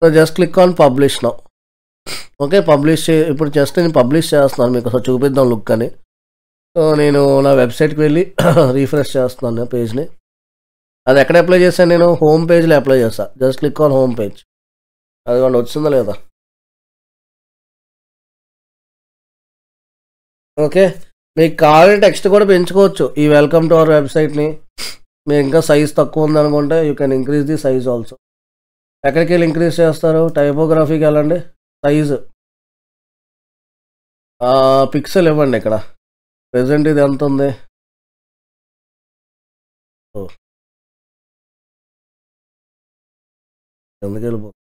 So just click on publish now. Okay, ఇప్పుడు జస్ట్ నేను పబ్లిష్ చేస్తున్నాను మీకు అసలు చూపిద్దాం లుక్ అని. సో నేను నా వెబ్సైట్కి వెళ్ళి రీఫ్రెష్ చేస్తున్నాను పేజ్ని. అది ఎక్కడ అప్లై చేశాను నేను? హోమ్ పేజ్లో అప్లై చేస్తాను. Just click on home page. అదిగోండి వచ్చిందా లేదా? ఓకే, మీకు కావాలంటే టెక్స్ట్ కూడా పెంచుకోవచ్చు ఈ వెల్కమ్ టు అవర్ వెబ్సైట్ని. మీకు ఇంకా సైజ్ తక్కువ ఉందనుకుంటే you can increase the size also. ఎక్కడికి వెళ్ళి ఇంక్రీజ్ చేస్తారు? టైపోగ్రఫీకి వెళ్ళండి, సైజు పిక్సెల్ ఇవ్వండి. ఇక్కడ ప్రెజెంట్ ఇది ఎంత ఉంది? ఎందుకు వెళ్ళిపోతుంది?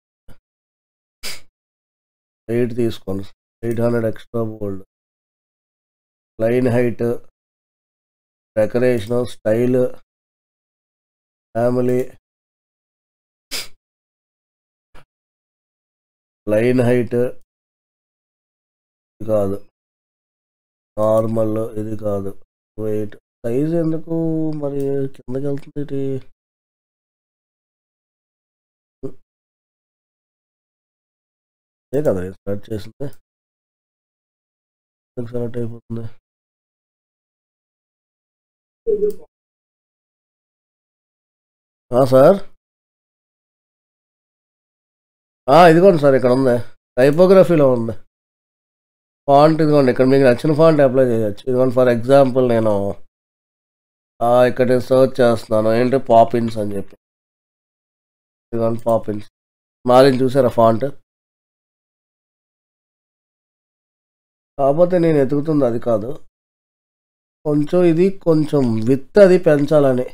8 తీసుకోండి, 800 extra bold. Line height, decoration, style, family, line height ఇది కాదు, నార్మల్ ఇది కాదు, వెయిట్. సైజ్ ఎందుకు మరి కిందకి వెళ్తుంది? ఇది కదా సెలెక్ట్ చేసింది, సెలెక్ట్ అయిపోతుంది. సార్ ఇదిగోండి సార్, ఇక్కడ ఉంది, టైపోగ్రఫీలో ఉంది ఫాంట్. ఇదిగోండి, ఇక్కడ మీకు నచ్చిన ఫాంట్ అప్లై చేయొచ్చు. ఇదిగోండి ఫర్ ఎగ్జాంపుల్ నేను ఇక్కడ నేను సర్చ్ చేస్తున్నాను ఏంటి, పాపిన్స్ అని చెప్పి. ఇదిగోండి పాపిన్స్ మారిని చూసారా ఫాంట్? కాకపోతే నేను ఎతుకుతుంది అది కాదు, కొంచెం ఇది కొంచెం విత్ అది పెంచాలని.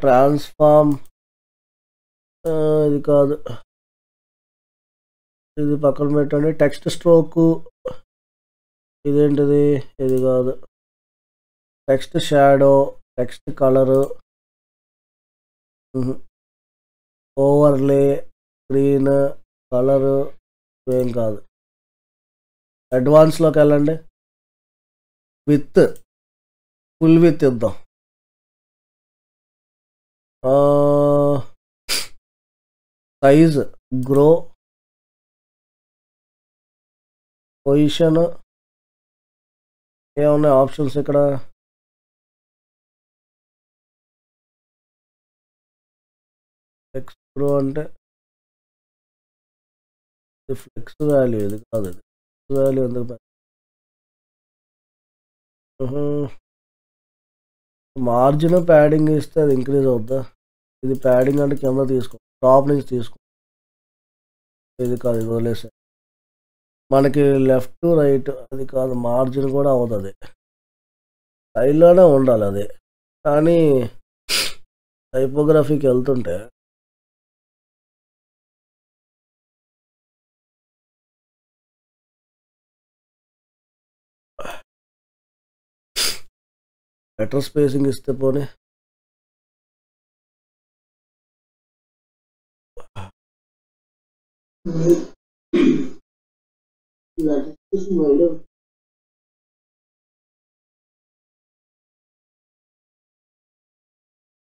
ట్రాన్స్ఫార్మ్ ఇది కాదు, ఇది పక్కన పెట్టండి. టెక్స్ట్ స్ట్రోకు ఇదేంటిది? ఇది కాదు. Text shadow, text colour, overlay, screen colour ఏం కాదు. అడ్వాన్స్లోకి వెళ్ళండి, విత్ ఫుల్ విత్ ఇద్దాం. సైజ్, గ్రో, పొజిషన్, ఏమున్నాయి ఆప్షన్స్ ఇక్కడ? ఫ్లెక్స్ గ్రో అంటే ఫ్లెక్స్ వాల్యూ, ఇది కాదు. ఇది వాల్యూ ఎందుకు? మార్జిన్ ప్యాడింగ్ ఇస్తే అది ఇంక్రీజ్ అవుద్దా? ఇది ప్యాడింగ్ అంటే కింద తీసుకో, టాప్ నుంచి తీసుకో. ఇది కాదు, ఇది వదిలేసే. మనకి లెఫ్ట్ టు రైట్ అది కాదు, మార్జిన్ కూడా అవుతుంది, స్టైల్లోనే ఉండాలి అది. కానీ టైపోగ్రఫీకి వెళ్తుంటే బెటర్ స్పేసింగ్ ఇస్తే పోనీ.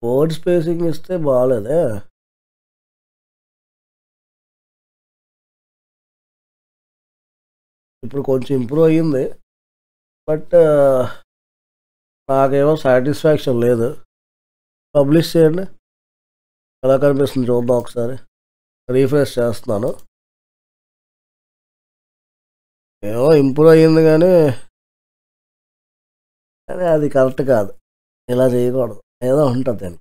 బోర్డ్ స్పేసింగ్ ఇస్తే బాగాలేదే. ఇప్పుడు కొంచెం ఇంప్రూవ్ అయ్యింది, బట్ నాకేమో సాటిస్ఫాక్షన్ లేదు. పబ్లిష్ చేయండి, ఎలా కనిపిస్తుంది చూద్దాం ఒకసారి. రీఫ్రెష్ చేస్తున్నాను. ఏమో ఇంప్రూవ్ అయ్యింది కానీ అది కరెక్ట్ కాదు, ఇలా చేయకూడదు, ఏదో ఉంటుంది అని.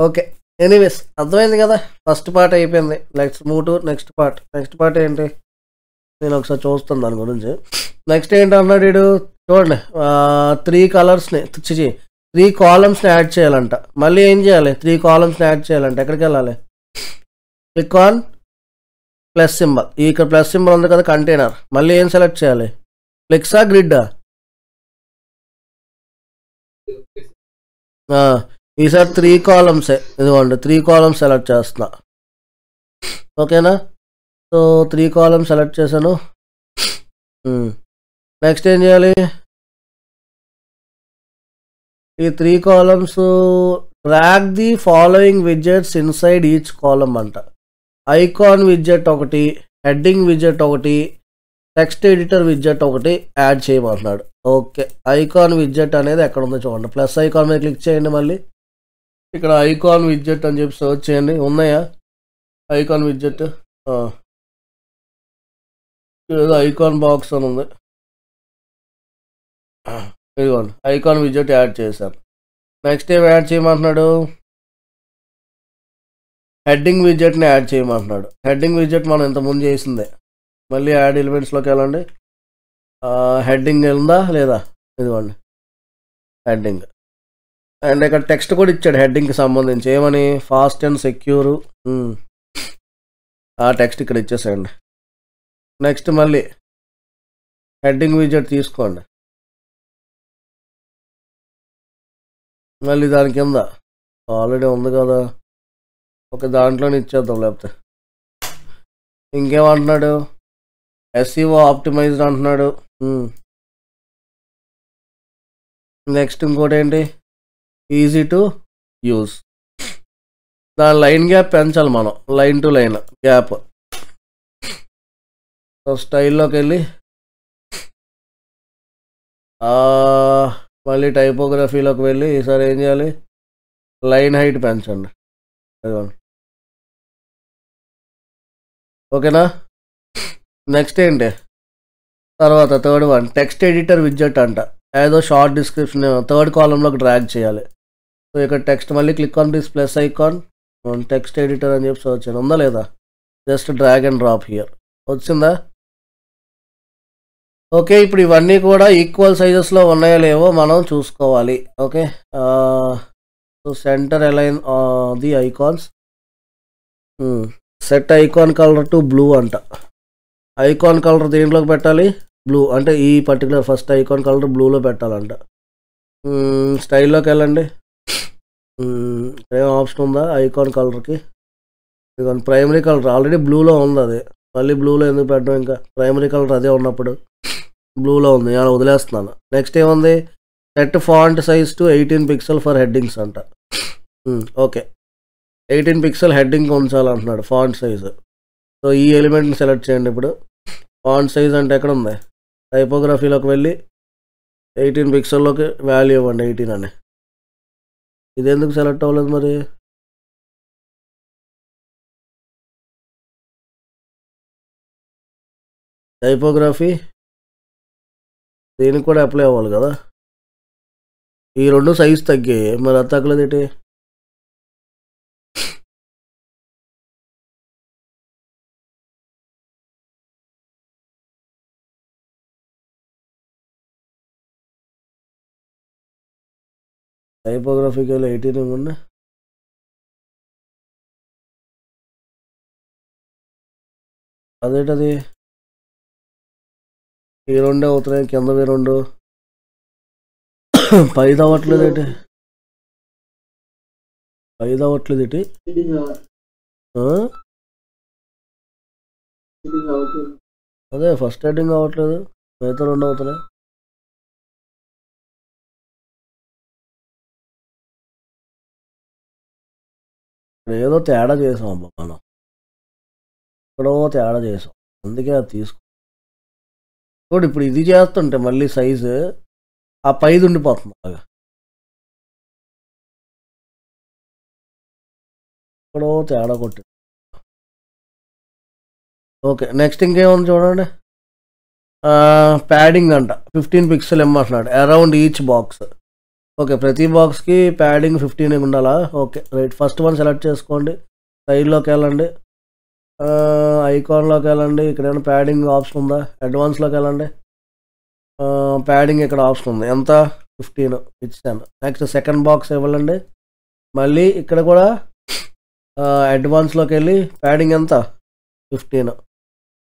ఓకే, ఎనీవేస్ అర్థమైంది కదా, ఫస్ట్ పార్ట్ అయిపోయింది. Next move to next part. Next part ఏంటి నేను ఒకసారి చూస్తాను దాని గురించి. నెక్స్ట్ ఏంటి అన్నాడు వీడు, చూడండి 3 కలర్స్ని 3 కాలమ్స్ని యాడ్ చేయాలంట. మళ్ళీ ఏం చేయాలి, 3 కాలమ్స్ని యాడ్ చేయాలంట. ఎక్కడికి వెళ్ళాలి, క్లిక్ ఆన్ ప్లస్ సింబల్. ఇక్కడ ప్లస్ సింబల్ ఉంది కదా కంటైనర్. మళ్ళీ ఏం సెలెక్ట్ చేయాలి, ఫ్లెక్సా గ్రిడ్డా? ఈసారి 3 కాలమ్సే, ఇదిగోండి 3 కాలమ్స్ సెలెక్ట్ చేస్తున్నా. ఓకేనా, సో 3 కాలమ్స్ సెలెక్ట్ చేశాను. నెక్స్ట్ ఏం చేయాలి, ఈ 3 columns drag the following widgets inside each column అంట. ఐకాన్ విడ్జెట్ ఒకటి, హెడ్డింగ్ విడ్జెట్ ఒకటి, టెక్స్ట్ ఎడిటర్ విడ్జెట్ ఒకటి యాడ్ చేయమంటున్నాడు. ఓకే, ఐకాన్ విడ్జెట్ అనేది ఎక్కడ ఉందో చూడండి. ప్లస్ ఐకాన్ మీద క్లిక్ చేయండి. మళ్ళీ ఇక్కడ ఐకాన్ విడ్జెట్ అని చెప్పి సర్చ్ చేయండి. ఉన్నాయా ఐకాన్ విడ్జెట్? ఏదో ఐకాన్ బాక్స్ అని ఉంది, ఇదిగోండి ఐకాన్ విడ్జెట్ యాడ్ చేశాను. నెక్స్ట్ ఏం యాడ్ చేయమంటున్నాడు, హెడ్డింగ్ విడ్జెట్ని యాడ్ చేయమంటున్నాడు. హెడ్డింగ్ విడ్జెట్ మనం ఇంతకుముందు చేసిందే. మళ్ళీ యాడ్ ఎలిమెంట్స్లోకి వెళ్ళండి. హెడ్డింగ్ ఉందా లేదా, ఇదిగోండి హెడ్డింగ్. అండ్ ఇక్కడ టెక్స్ట్ కూడా ఇచ్చాడు హెడ్డింగ్కి సంబంధించి, ఏమని, ఫాస్ట్ అండ్ సెక్యూర్. ఆ టెక్స్ట్ ఇక్కడ ఇచ్చేసేయండి. నెక్స్ట్ మళ్ళీ హెడ్డింగ్ విడ్జెట్ తీసుకోండి. మళ్ళీ దాని కింద ఆల్రెడీ ఉంది కదా, ఒక దాంట్లోనే ఇచ్చేద్దాం. లేకపోతే ఇంకేమంటున్నాడు, SEO ఆప్టిమైజ్డ్ అంటున్నాడు. నెక్స్ట్ ఇంకోటి ఏంటి, ఈజీ టు యూజ్. దాని లైన్ గ్యాప్ పెంచాలి మనం, line to line gap. So స్టైల్లోకి వెళ్ళి మళ్ళీ టైపోగ్రఫీలోకి వెళ్ళి ఈసారి ఏం చేయాలి, లైన్ హైట్ పెంచండి. ఓకేనా, నెక్స్ట్ ఏంటి, తర్వాత third one text editor widget అంట. ఏదో షార్ట్ డిస్క్రిప్షన్ 3rd కాలంలోకి డ్రాగ్ చేయాలి. సో ఇక్కడ టెక్స్ట్ మళ్ళీ click on this plus icon, text editor అని చెప్పి సర్చ్ చేయండి. ఉందా లేదా, just drag and drop here. వచ్చిందా? ఓకే, ఇప్పుడు ఇవన్నీ కూడా ఈక్వల్ సైజెస్లో ఉన్నాయో లేవో మనం చూసుకోవాలి. Okay, so centre align the icons, set icon colour to blue అంట. ఐకాన్ కలర్ దేంట్లోకి పెట్టాలి, బ్లూ. అంటే ఈ పర్టికులర్ ఫస్ట్ ఐకాన్ కలర్ బ్లూలో పెట్టాలంట. స్టైల్లోకి వెళ్ళండి. ఏం ఆప్షన్ ఉందా ఐకాన్ కలర్కి, ఇదిగోండి ప్రైమరీ కలర్ ఆల్రెడీ బ్లూలో ఉంది. అది మళ్ళీ బ్లూలో ఎందుకు పెట్టడం, ఇంకా ప్రైమరీ కలర్ అదే ఉన్నప్పుడు బ్లూలో ఉంది, అలా వదిలేస్తున్నాను. నెక్స్ట్ ఏముంది, set font size to 18 pixel for headings అంట. ఓకే, 18 పిక్సెల్ హెడ్డింగ్ ఉంచాలంటున్నాడు ఫాంట్ సైజు. సో ఈ ఎలిమెంట్ని సెలెక్ట్ చేయండి. ఇప్పుడు ఫాంట్ సైజ్ అంటే ఎక్కడ ఉంది, టైపోగ్రఫీలోకి వెళ్ళి 18 పిక్సెల్లోకి వాల్యూ ఇవ్వండి 18 అని. ఇది ఎందుకు సెలెక్ట్ అవ్వలేదు మరి, టైపోగ్రఫీ దీనికి కూడా అప్లై అవ్వాలి కదా. ఈ రెండు సైజ్ తగ్గాయి, మరి అది తగ్గలేదు ఏంటి? టైపోగ్రఫీకి వెళ్ళి 18 ఇవ్వండి. అదేంటది, ఈ రెండే అవుతున్నాయి, కిందవి రెండు పైది అవ్వట్లేదు ఏంటి, పైది అవ్వట్లేదు ఏంటి? అదే ఫస్ట్ హెడ్డింగ్ అవ్వట్లేదు, మిగతా రెండు అవుతున్నాయి. ఏదో తేడా చేసాం అబ్బా మనం, ఎక్కడో తేడా చేసాం, అందుకే అది తీసుకో. ఇప్పుడు ఇది చేస్తుంటే మళ్ళీ సైజు ఆ పైది ఉండిపోతుంది బాగా, ఎక్కడో తేడా కొట్టి. ఓకే, నెక్స్ట్ ఇంకేముంది చూడండి, ప్యాడింగ్ అంట 15 పిక్సెల్ ఇమ్మంటున్నాడు అరౌండ్ ఈచ్ బాక్స్. ఓకే, ప్రతి బాక్స్కి ప్యాడింగ్ 15 ఉండాలా? Okay right. First one select చేసుకోండి, సైడ్లోకి వెళ్ళండి, ఐకాన్లోకి వెళ్ళండి, ఇక్కడ ఏమైనా ప్యాడింగ్ ఆప్షన్ ఉందా? అడ్వాన్స్లోకి వెళ్ళండి, ప్యాడింగ్ ఇక్కడ ఆప్షన్ ఉంది, ఎంత? 15 ఇచ్చాను. నెక్స్ట్ సెకండ్ బాక్స్ ఇవ్వాలండి, మళ్ళీ ఇక్కడ కూడా అడ్వాన్స్లోకి వెళ్ళి ప్యాడింగ్ ఎంత? 15.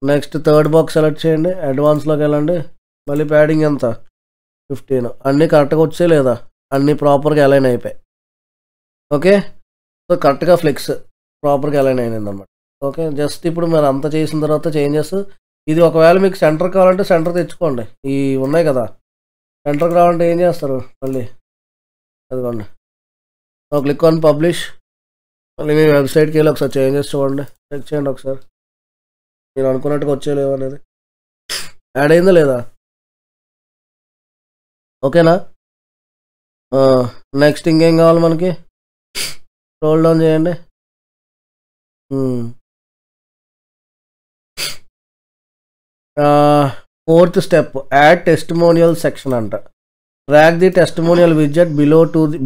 నెక్స్ట్ థర్డ్ బాక్స్ సెలెక్ట్ చేయండి, అడ్వాన్స్లోకి వెళ్ళండి, మళ్ళీ ప్యాడింగ్ ఎంత? 15. అన్నీ కరెక్ట్గా వచ్చాయి లేదా? అన్నీ ప్రాపర్గా అలైన్ అయిపోయాయి. ఓకే, సో కరెక్ట్గా ఫ్లెక్స్ ప్రాపర్గా అలైన్ అయినది అనమాట. ఓకే, జస్ట్ ఇప్పుడు మీరు అంతా చేసిన తర్వాత చేంజెస్, ఇది ఒకవేళ మీకు సెంటర్ కావాలంటే సెంటర్ తెచ్చుకోండి, ఈ ఉన్నాయి కదా, సెంటర్కి రావాలంటే ఏం చేస్తారు మళ్ళీ, అదిగోండి, క్లిక్ ఆన్ పబ్లిష్, మళ్ళీ మీ వెబ్సైట్కి వెళ్ళి ఒకసారి చేంజెస్ చూడండి, చెక్ చేయండి ఒకసారి మీరు అనుకున్నట్టుగా వచ్చేలేవు అనేది, యాడ్ అయిందా లేదా? ఓకేనా? నెక్స్ట్ ఇంకేం కావాలి మనకి? స్క్రోల్ డౌన్ చేయండి. Fourth step, add testimonial section అంట. Track the testimonial widget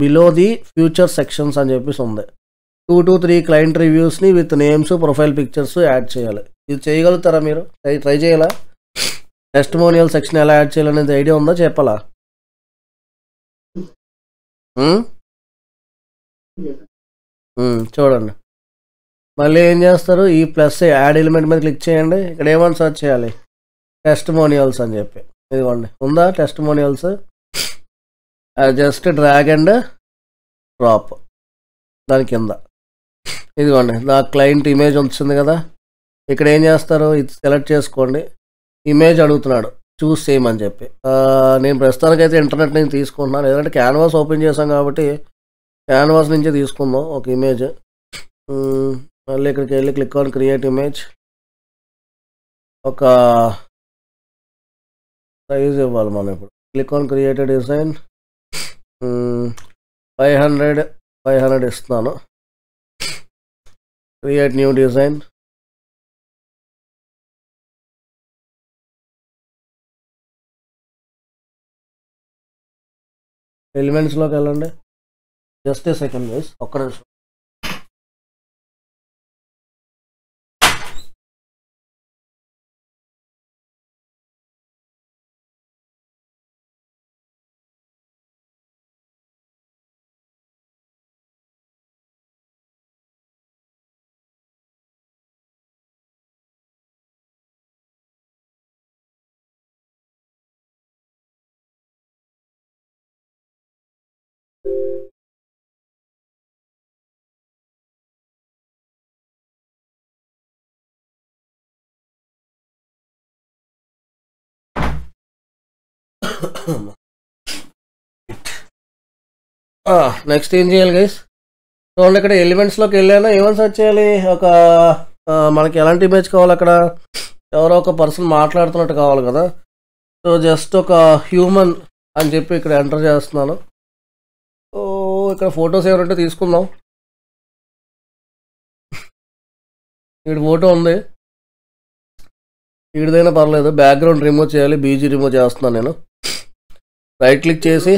below the future sections అని చెప్పేసి ఉంది. 2 to 3 క్లయింట్ రివ్యూస్ని with names, profile pictures add చేయాలి. ఇది చేయగలుగుతారా మీరు? ట్రై చేయాలా? టెస్టిమోనియల్ సెక్షన్ ఎలా యాడ్ చేయాలనేది ఐడియా ఉందా? చెప్పాలా? చూడండి, మళ్ళీ ఏం చేస్తారు, ఈ ప్లస్ యాడ్ ఎలిమెంట్ మీద క్లిక్ చేయండి, ఇక్కడ ఏమని సెర్చ్ చేయాలి? టెస్టిమోనియల్స్ అని చెప్పి, ఇదిగోండి ఉందా testimonials, just drag and drop దాని కింద, ఇదిగోండి నా క్లయింట్ ఇమేజ్ వచ్చింది కదా, ఇక్కడ ఏం చేస్తారు, ఇది సెలెక్ట్ చేసుకోండి, ఇమేజ్ అడుగుతున్నాడు చూస్ చేయమని చెప్పి, నేను ప్రస్తుతానికైతే ఇంటర్నెట్ నుంచి తీసుకుంటున్నాను, లేదంటే క్యాన్వాస్ ఓపెన్ చేసాం కాబట్టి క్యాన్వాస్ నుంచే తీసుకుందాం ఒక ఇమేజ్. మళ్ళీ ఇక్కడికి వెళ్ళి క్లిక్ ఆన్ క్రియేట్ ఇమేజ్, ఒక సైజ్ ఇవ్వాలి మనం ఇప్పుడు, క్లిక్ ఆన్ క్రియేట్ డిజైన్, 500 ఇస్తున్నాను, క్రియేట్ న్యూ డిజైన్, ఎలిమెంట్స్లోకి వెళ్ళండి, జస్ట్ ఏ సెకండ్ గైస్, ఒక్క నిమిషం. నెక్స్ట్ ఏం చేయాలి గైస్? చూడండి, ఇక్కడ ఎలిమెంట్స్లోకి వెళ్ళాను, ఏమని సెర్చ్ చేయాలి, ఒక మనకి ఎలాంటి ఇమేజ్ కావాలి, అక్కడ ఎవరో ఒక పర్సన్ మాట్లాడుతున్నట్టు కావాలి కదా, సో జస్ట్ ఒక హ్యూమన్ అని చెప్పి ఇక్కడ ఎంటర్ చేస్తున్నాను. సో ఇక్కడ ఫొటోస్ ఎవరంటే తీసుకుందాం, ఇక్కడ ఫోటో ఉంది, వీడిదైనా పర్లేదు, బ్యాక్గ్రౌండ్ రిమూవ్ చేయాలి, బీజీ రిమూవ్ చేస్తున్నాను నేను. రైట్ క్లిక్ చేసి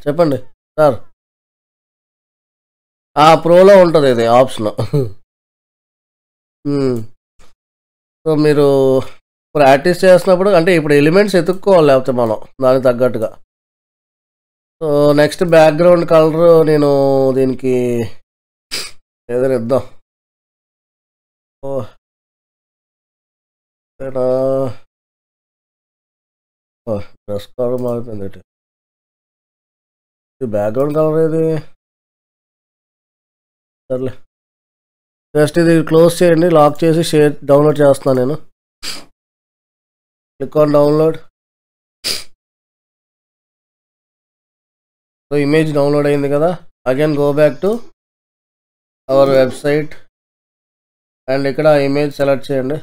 చెప్పండి సార్, ప్రోలో ఉంటుంది ఇది ఆప్షన్. సో మీరు ప్రాక్టీస్ చేస్తున్నప్పుడు, అంటే ఇప్పుడు ఎలిమెంట్స్ ఎత్తుక్కోవాలి లేకపోతే మనం దానికి తగ్గట్టుగా. సో నెక్స్ట్ బ్యాక్గ్రౌండ్ కలర్ నేను దీనికి ఏదైనా ఇద్దాం, డ్రెస్ కలర్ మారిపోయింది, బ్యాక్గ్రౌండ్ కలర్ ఏది, సర్లే జస్ట్ ఇది క్లోజ్ చేయండి, లాక్ చేసి షేర్ డౌన్లోడ్ చేస్తున్నాను నేను. Click on download, so image download అయింది కదా. Again go back to our website and ఇక్కడ ఇమేజ్ సెలెక్ట్ చేయండి,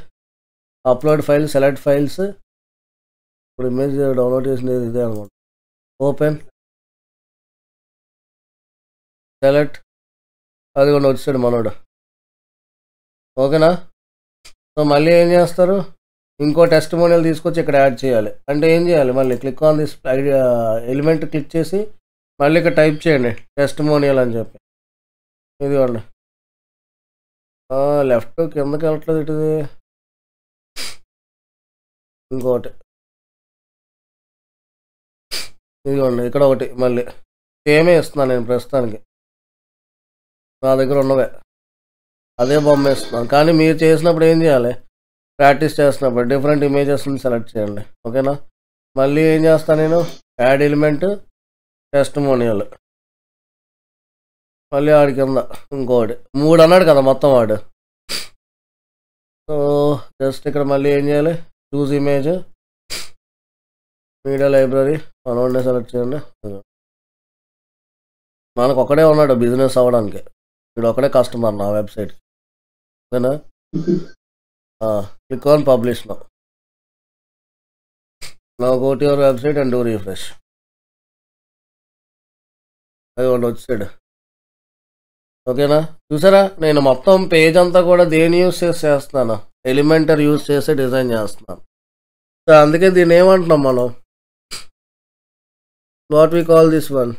అప్లోడ్ ఫైల్, సెలెక్ట్ ఫైల్స్. ఇప్పుడు ఇమేజ్ డౌన్లోడ్ చేసింది ఇదే అనమాట. ఓపెన్, సెలెక్ట్, అది కూడా వచ్చాడు మనోడు. ఓకేనా? సో మళ్ళీ ఏం చేస్తారు, ఇంకో టెస్టిమోనియల్ తీసుకొచ్చి ఇక్కడ యాడ్ చేయాలి. అంటే ఏం చేయాలి, మళ్ళీ click on this element click చేసి మళ్ళీ ఇక్కడ టైప్ చేయండి టెస్టిమోనియల్ అని చెప్పి. ఇదిగోండి లెఫ్ట్ కిందకి వెళ్ళట్లేదు ఇటుది. ఇంకోటి ఇదిగోండి ఇక్కడ ఒకటి మళ్ళీ సేమే ఇస్తున్నాను నేను ప్రస్తుతానికి. నా దగ్గర ఉన్నవే అదే బొమ్మ ఇస్తున్నాను. కానీ మీరు చేసినప్పుడు ఏం చేయాలి, ప్రాక్టీస్ చేస్తున్నప్పుడు డిఫరెంట్ ఇమేజెస్ని సెలెక్ట్ చేయండి. ఓకేనా. మళ్ళీ ఏం చేస్తాను నేను, యాడ్ ఎలిమెంట్ టెస్టిమోనియల్, మళ్ళీ ఆడి కింద ఇంకోటి 3 అన్నాడు కదా మొత్తం వాడు. సో జస్ట్ ఇక్కడ మళ్ళీ ఏం చేయాలి, చూస్ ఇమేజ్, మీడియా లైబ్రరీ మనోడే సెలెక్ట్ చేయండి. మనకు ఒకడే ఉన్నాడు బిజినెస్ అవ్వడానికి, వీడు ఒకడే కస్టమర్ నా వెబ్సైట్. ఓకేనా. Click on publish now. Now go to your website and do refresh. అది వచ్చాడు. ఓకేనా. చూసారా నేను మొత్తం పేజ్ అంతా కూడా దేని యూస్ చేస్తున్నాను, ఎలిమెంటర్ యూస్ చేసి డిజైన్ చేస్తున్నాను. సో అందుకే దీన్ని ఏమంటున్నాం మనం, what we call this one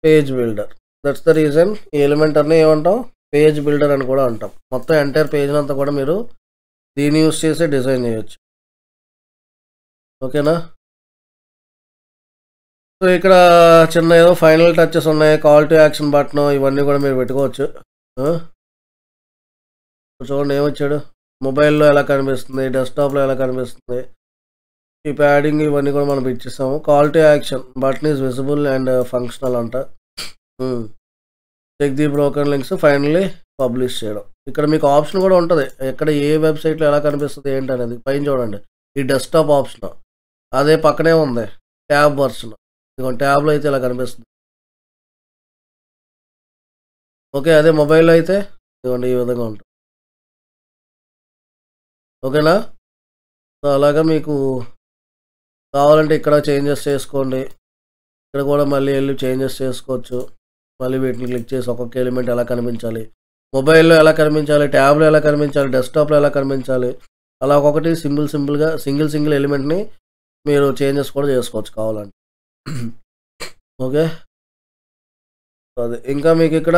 page builder. That's the reason ఈ ఎలిమెంటర్ని ఏమంటాం, పేజ్ బిల్డర్ అని కూడా అంటాం. మొత్తం ఎంటైర్ పేజ్ అంతా కూడా మీరు దీన్ని యూస్ చేసి డిజైన్ చేయొచ్చు. ఓకేనా. సో ఇక్కడ చిన్న ఏదో ఫైనల్ టచెస్ ఉన్నాయి, కాల్ టు యాక్షన్ బటన్, ఇవన్నీ కూడా మీరు పెట్టుకోవచ్చు. చూడండి ఏమొచ్చాడు, మొబైల్లో ఎలా కనిపిస్తుంది, డెస్క్టాప్లో ఎలా కనిపిస్తుంది, ఈ ప్యాడింగ్ ఇవన్నీ కూడా మనం ఇచ్చేస్తాము. Call to action button is visible and functional అంట. Check the broken links, finally publish చేయడం. ఇక్కడ మీకు ఆప్షన్ కూడా ఉంటుంది, ఎక్కడ ఏ వెబ్సైట్లో ఎలా కనిపిస్తుంది ఏంటి అనేది. పైన చూడండి ఈ డెస్క్టాప్ ఆప్షన్, అదే పక్కనే ఉంది ట్యాబ్ వర్షన్. ఇదిగోండి ట్యాబ్లో అయితే ఇలా కనిపిస్తుంది. ఓకే, అదే మొబైల్లో అయితే ఇదిగోండి ఈ విధంగా ఉంటుంది. ఓకేనా. సో అలాగా మీకు కావాలంటే ఇక్కడ చేంజెస్ చేసుకోండి, ఇక్కడ కూడా మళ్ళీ వెళ్ళి చేంజెస్ చేసుకోవచ్చు. మళ్ళీ వీటిని క్లిక్ చేసి ఒక్కొక్క ఎలిమెంట్ ఎలా కనిపించాలి, మొబైల్లో ఎలా కనిపించాలి, ట్యాబ్లో ఎలా కనిపించాలి, డెస్క్టాప్లో ఎలా కనిపించాలి, అలా ఒక్కొక్కటి సింపుల్గా సింగిల్ ఎలిమెంట్ని మీరు చేంజెస్ కూడా చేసుకోవచ్చు కావాలంటే. ఓకే, అదే ఇంకా మీకు ఇక్కడ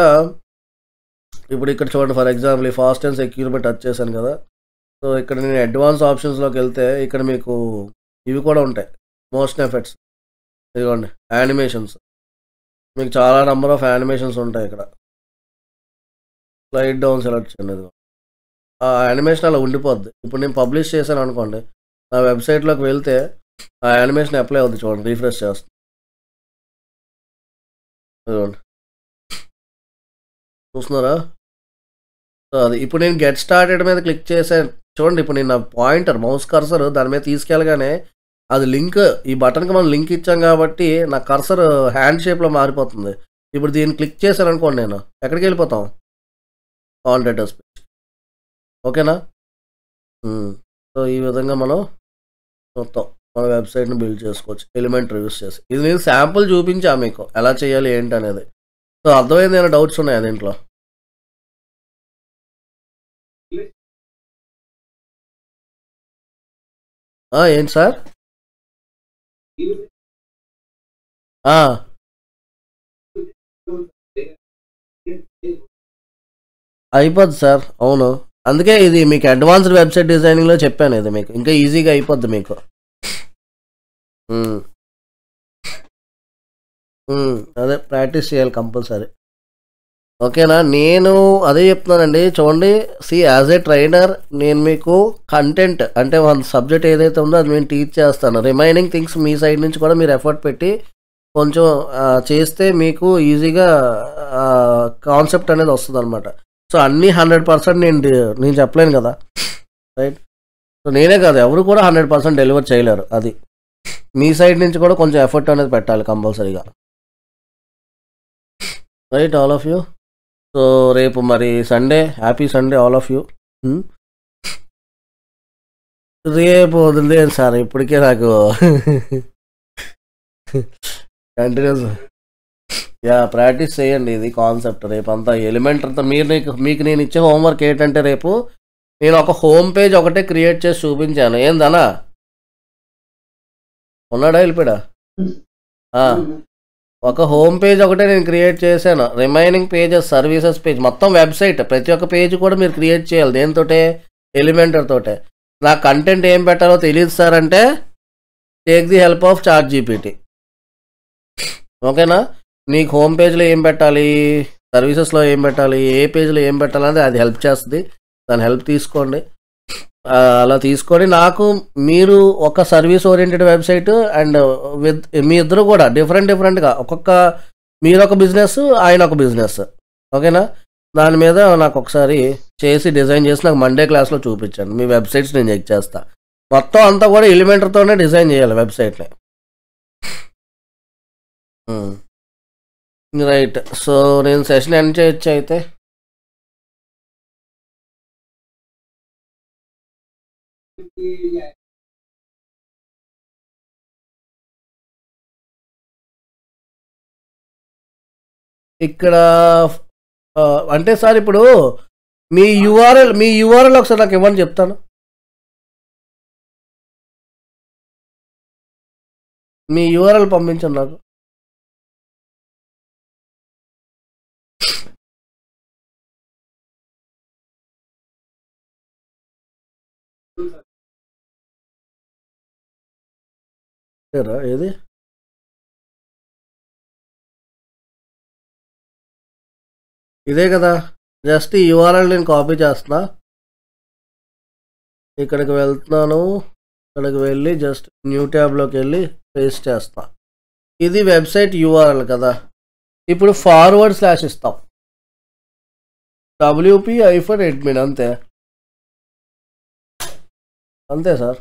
ఇప్పుడు ఇక్కడ చూడండి, ఫర్ ఎగ్జాంపుల్ ఈ fast and secure by touch చేశాను కదా. సో ఇక్కడ నేను అడ్వాన్స్ ఆప్షన్స్లోకి వెళ్తే ఇక్కడ మీకు ఇవి కూడా ఉంటాయి, మోషన్ ఎఫెక్ట్స్. ఇదిగోండి యానిమేషన్స్, మీకు చాలా నెంబర్ ఆఫ్ యానిమేషన్స్ ఉంటాయి ఇక్కడ. స్లైడ్ డౌన్ సెలెక్ట్ చేయండి. ఇదిగో ఆ యానిమేషన్ అలా ఉండిపోద్ది. ఇప్పుడు నేను పబ్లిష్ చేశాను అనుకోండి, నా వెబ్సైట్లోకి వెళ్తే ఆ యానిమేషన్ అప్లై అవుద్ది. చూడండి రీఫ్రెష్ చేస్తాను. ఇదిగోండి చూస్తున్నారా. సో అది ఇప్పుడు నేను గెట్ స్టార్టెడ్ మీద క్లిక్ చేశాను చూడండి. ఇప్పుడు నేను నా పాయింటర్ మౌస్ కర్సర్ దాని మీద తీసుకెళ్ళగానే అది లింక్, ఈ బటన్కి మనం లింక్ ఇచ్చాం కాబట్టి నా కర్సర్ హ్యాండ్ షేప్లో మారిపోతుంది. ఇప్పుడు దీన్ని క్లిక్ చేశాను అనుకోండి, నేను ఎక్కడికి వెళ్ళిపోతాం, కాంటాక్టర్స్ పేజ్. ఓకేనా. సో ఈ విధంగా మనం మొత్తం మన వెబ్సైట్ని బిల్డ్ చేసుకోవచ్చు ఎలిమెంట్ యూస్ చేసి. ఇది నేను శాంపుల్ చూపించా మీకు ఎలా చేయాలి ఏంటి అనేది. సో అర్థమైంది, ఏమైనా డౌట్స్ ఉన్నాయా దీంట్లో? ఏంటి సార్? అయిపోద్ది సార్. అవును, అందుకే ఇది మీకు అడ్వాన్స్డ్ వెబ్సైట్ డిజైనింగ్లో చెప్పాను. ఇది మీకు ఇంకా ఈజీగా అయిపోద్ది మీకు. అదే ప్రాక్టీస్ చేయాలి కంపల్సరీ. ఓకేనా. నేను అదే చెప్తున్నానండి. చూడండి, యాజ్ ఏ ట్రైనర్ నేను మీకు కంటెంట్ అంటే మన సబ్జెక్ట్ ఏదైతే ఉందో అది నేను టీచ్ చేస్తాను. రిమైనింగ్ థింగ్స్ మీ సైడ్ నుంచి కూడా మీరు ఎఫర్ట్ పెట్టి కొంచెం చేస్తే మీకు ఈజీగా కాన్సెప్ట్ అనేది వస్తుంది అనమాట. సో అన్నీ 100% నేను చెప్పలేను కదా, రైట్. సో నేనే కాదు, ఎవరు కూడా 100% డెలివర్ చేయలేరు. అది మీ సైడ్ నుంచి కూడా కొంచెం ఎఫర్ట్ అనేది పెట్టాలి కంపల్సరీగా, right, all of you. So రేపు మరి Sunday, happy Sunday all of you. రేపు వదిలేదు సార్, ఇప్పటికే నాకు కంటిన్యూస్ ప్రాక్టీస్ చేయండి. ఇది కాన్సెప్ట్ రేపు అంతా ఎలిమెంట్ అంతా. మీకు నేను ఇచ్చే హోంవర్క్ ఏంటంటే, రేపు నేను ఒక హోమ్ పేజ్ ఒకటే క్రియేట్ చేసి చూపించాను. ఏందనా ఉన్నాడా వెళ్ళిపోయాడా? ఒక హోమ్ పేజ్ ఒకటే నేను క్రియేట్ చేశాను. రిమైనింగ్ పేజెస్ సర్వీసెస్ పేజ్ మొత్తం వెబ్సైట్ ప్రతి ఒక్క పేజ్ కూడా మీరు క్రియేట్ చేయాలి. దేనితోటే? ఎలిమెంటర్ తోటే. నా కంటెంట్ ఏం పెట్టాలో తెలియదు సార్ అంటే take the help of ChatGPT. ఓకేనా? నీకు హోమ్ పేజ్లో ఏం పెట్టాలి, సర్వీసెస్లో ఏం పెట్టాలి, ఏ పేజ్లో ఏం పెట్టాలని అది హెల్ప్ చేస్తుంది. దాని హెల్ప్ తీసుకోండి. అలా తీసుకొని నాకు మీరు ఒక service oriented website and with మీ ఇద్దరు కూడా డిఫరెంట్గా ఒక్కొక్క మీరు ఒక బిజినెస్ ఆయన ఒక బిజినెస్. ఓకేనా? దాని మీద నాకు ఒకసారి చేసి డిజైన్ చేసి నాకు మండే క్లాస్లో చూపించండి. మీ వెబ్సైట్స్ నేను చెక్ చేస్తా. మొత్తం అంతా కూడా ఎలిమెంటర్తోనే డిజైన్ చేయాలి వెబ్సైట్ని. రైట్. సో నేను సెషన్ ఎండ్ చేయొచ్చు అయితే. ఇక్కడ అంటే సార్ ఇప్పుడు మీ యూఆర్ఎల్ ఒకసారి నాకు ఇవ్వని చెప్తాను. మీ యూఆర్ఎల్ పంపించండి నాకు. ఏది ఇదే కదా. జస్ట్ ఈ యూఆర్ఎల్ నేను కాపీ చేస్తున్నా. ఇక్కడికి వెళ్తున్నాను. ఇక్కడికి వెళ్ళి జస్ట్ న్యూ ట్యాబ్లోకి వెళ్ళి పేస్ట్ చేస్తా. ఇది వెబ్సైట్ యూఆర్ఎల్ కదా. ఇప్పుడు ఫార్వర్డ్ / ఇస్తాం. WP-admin అంతే సార్.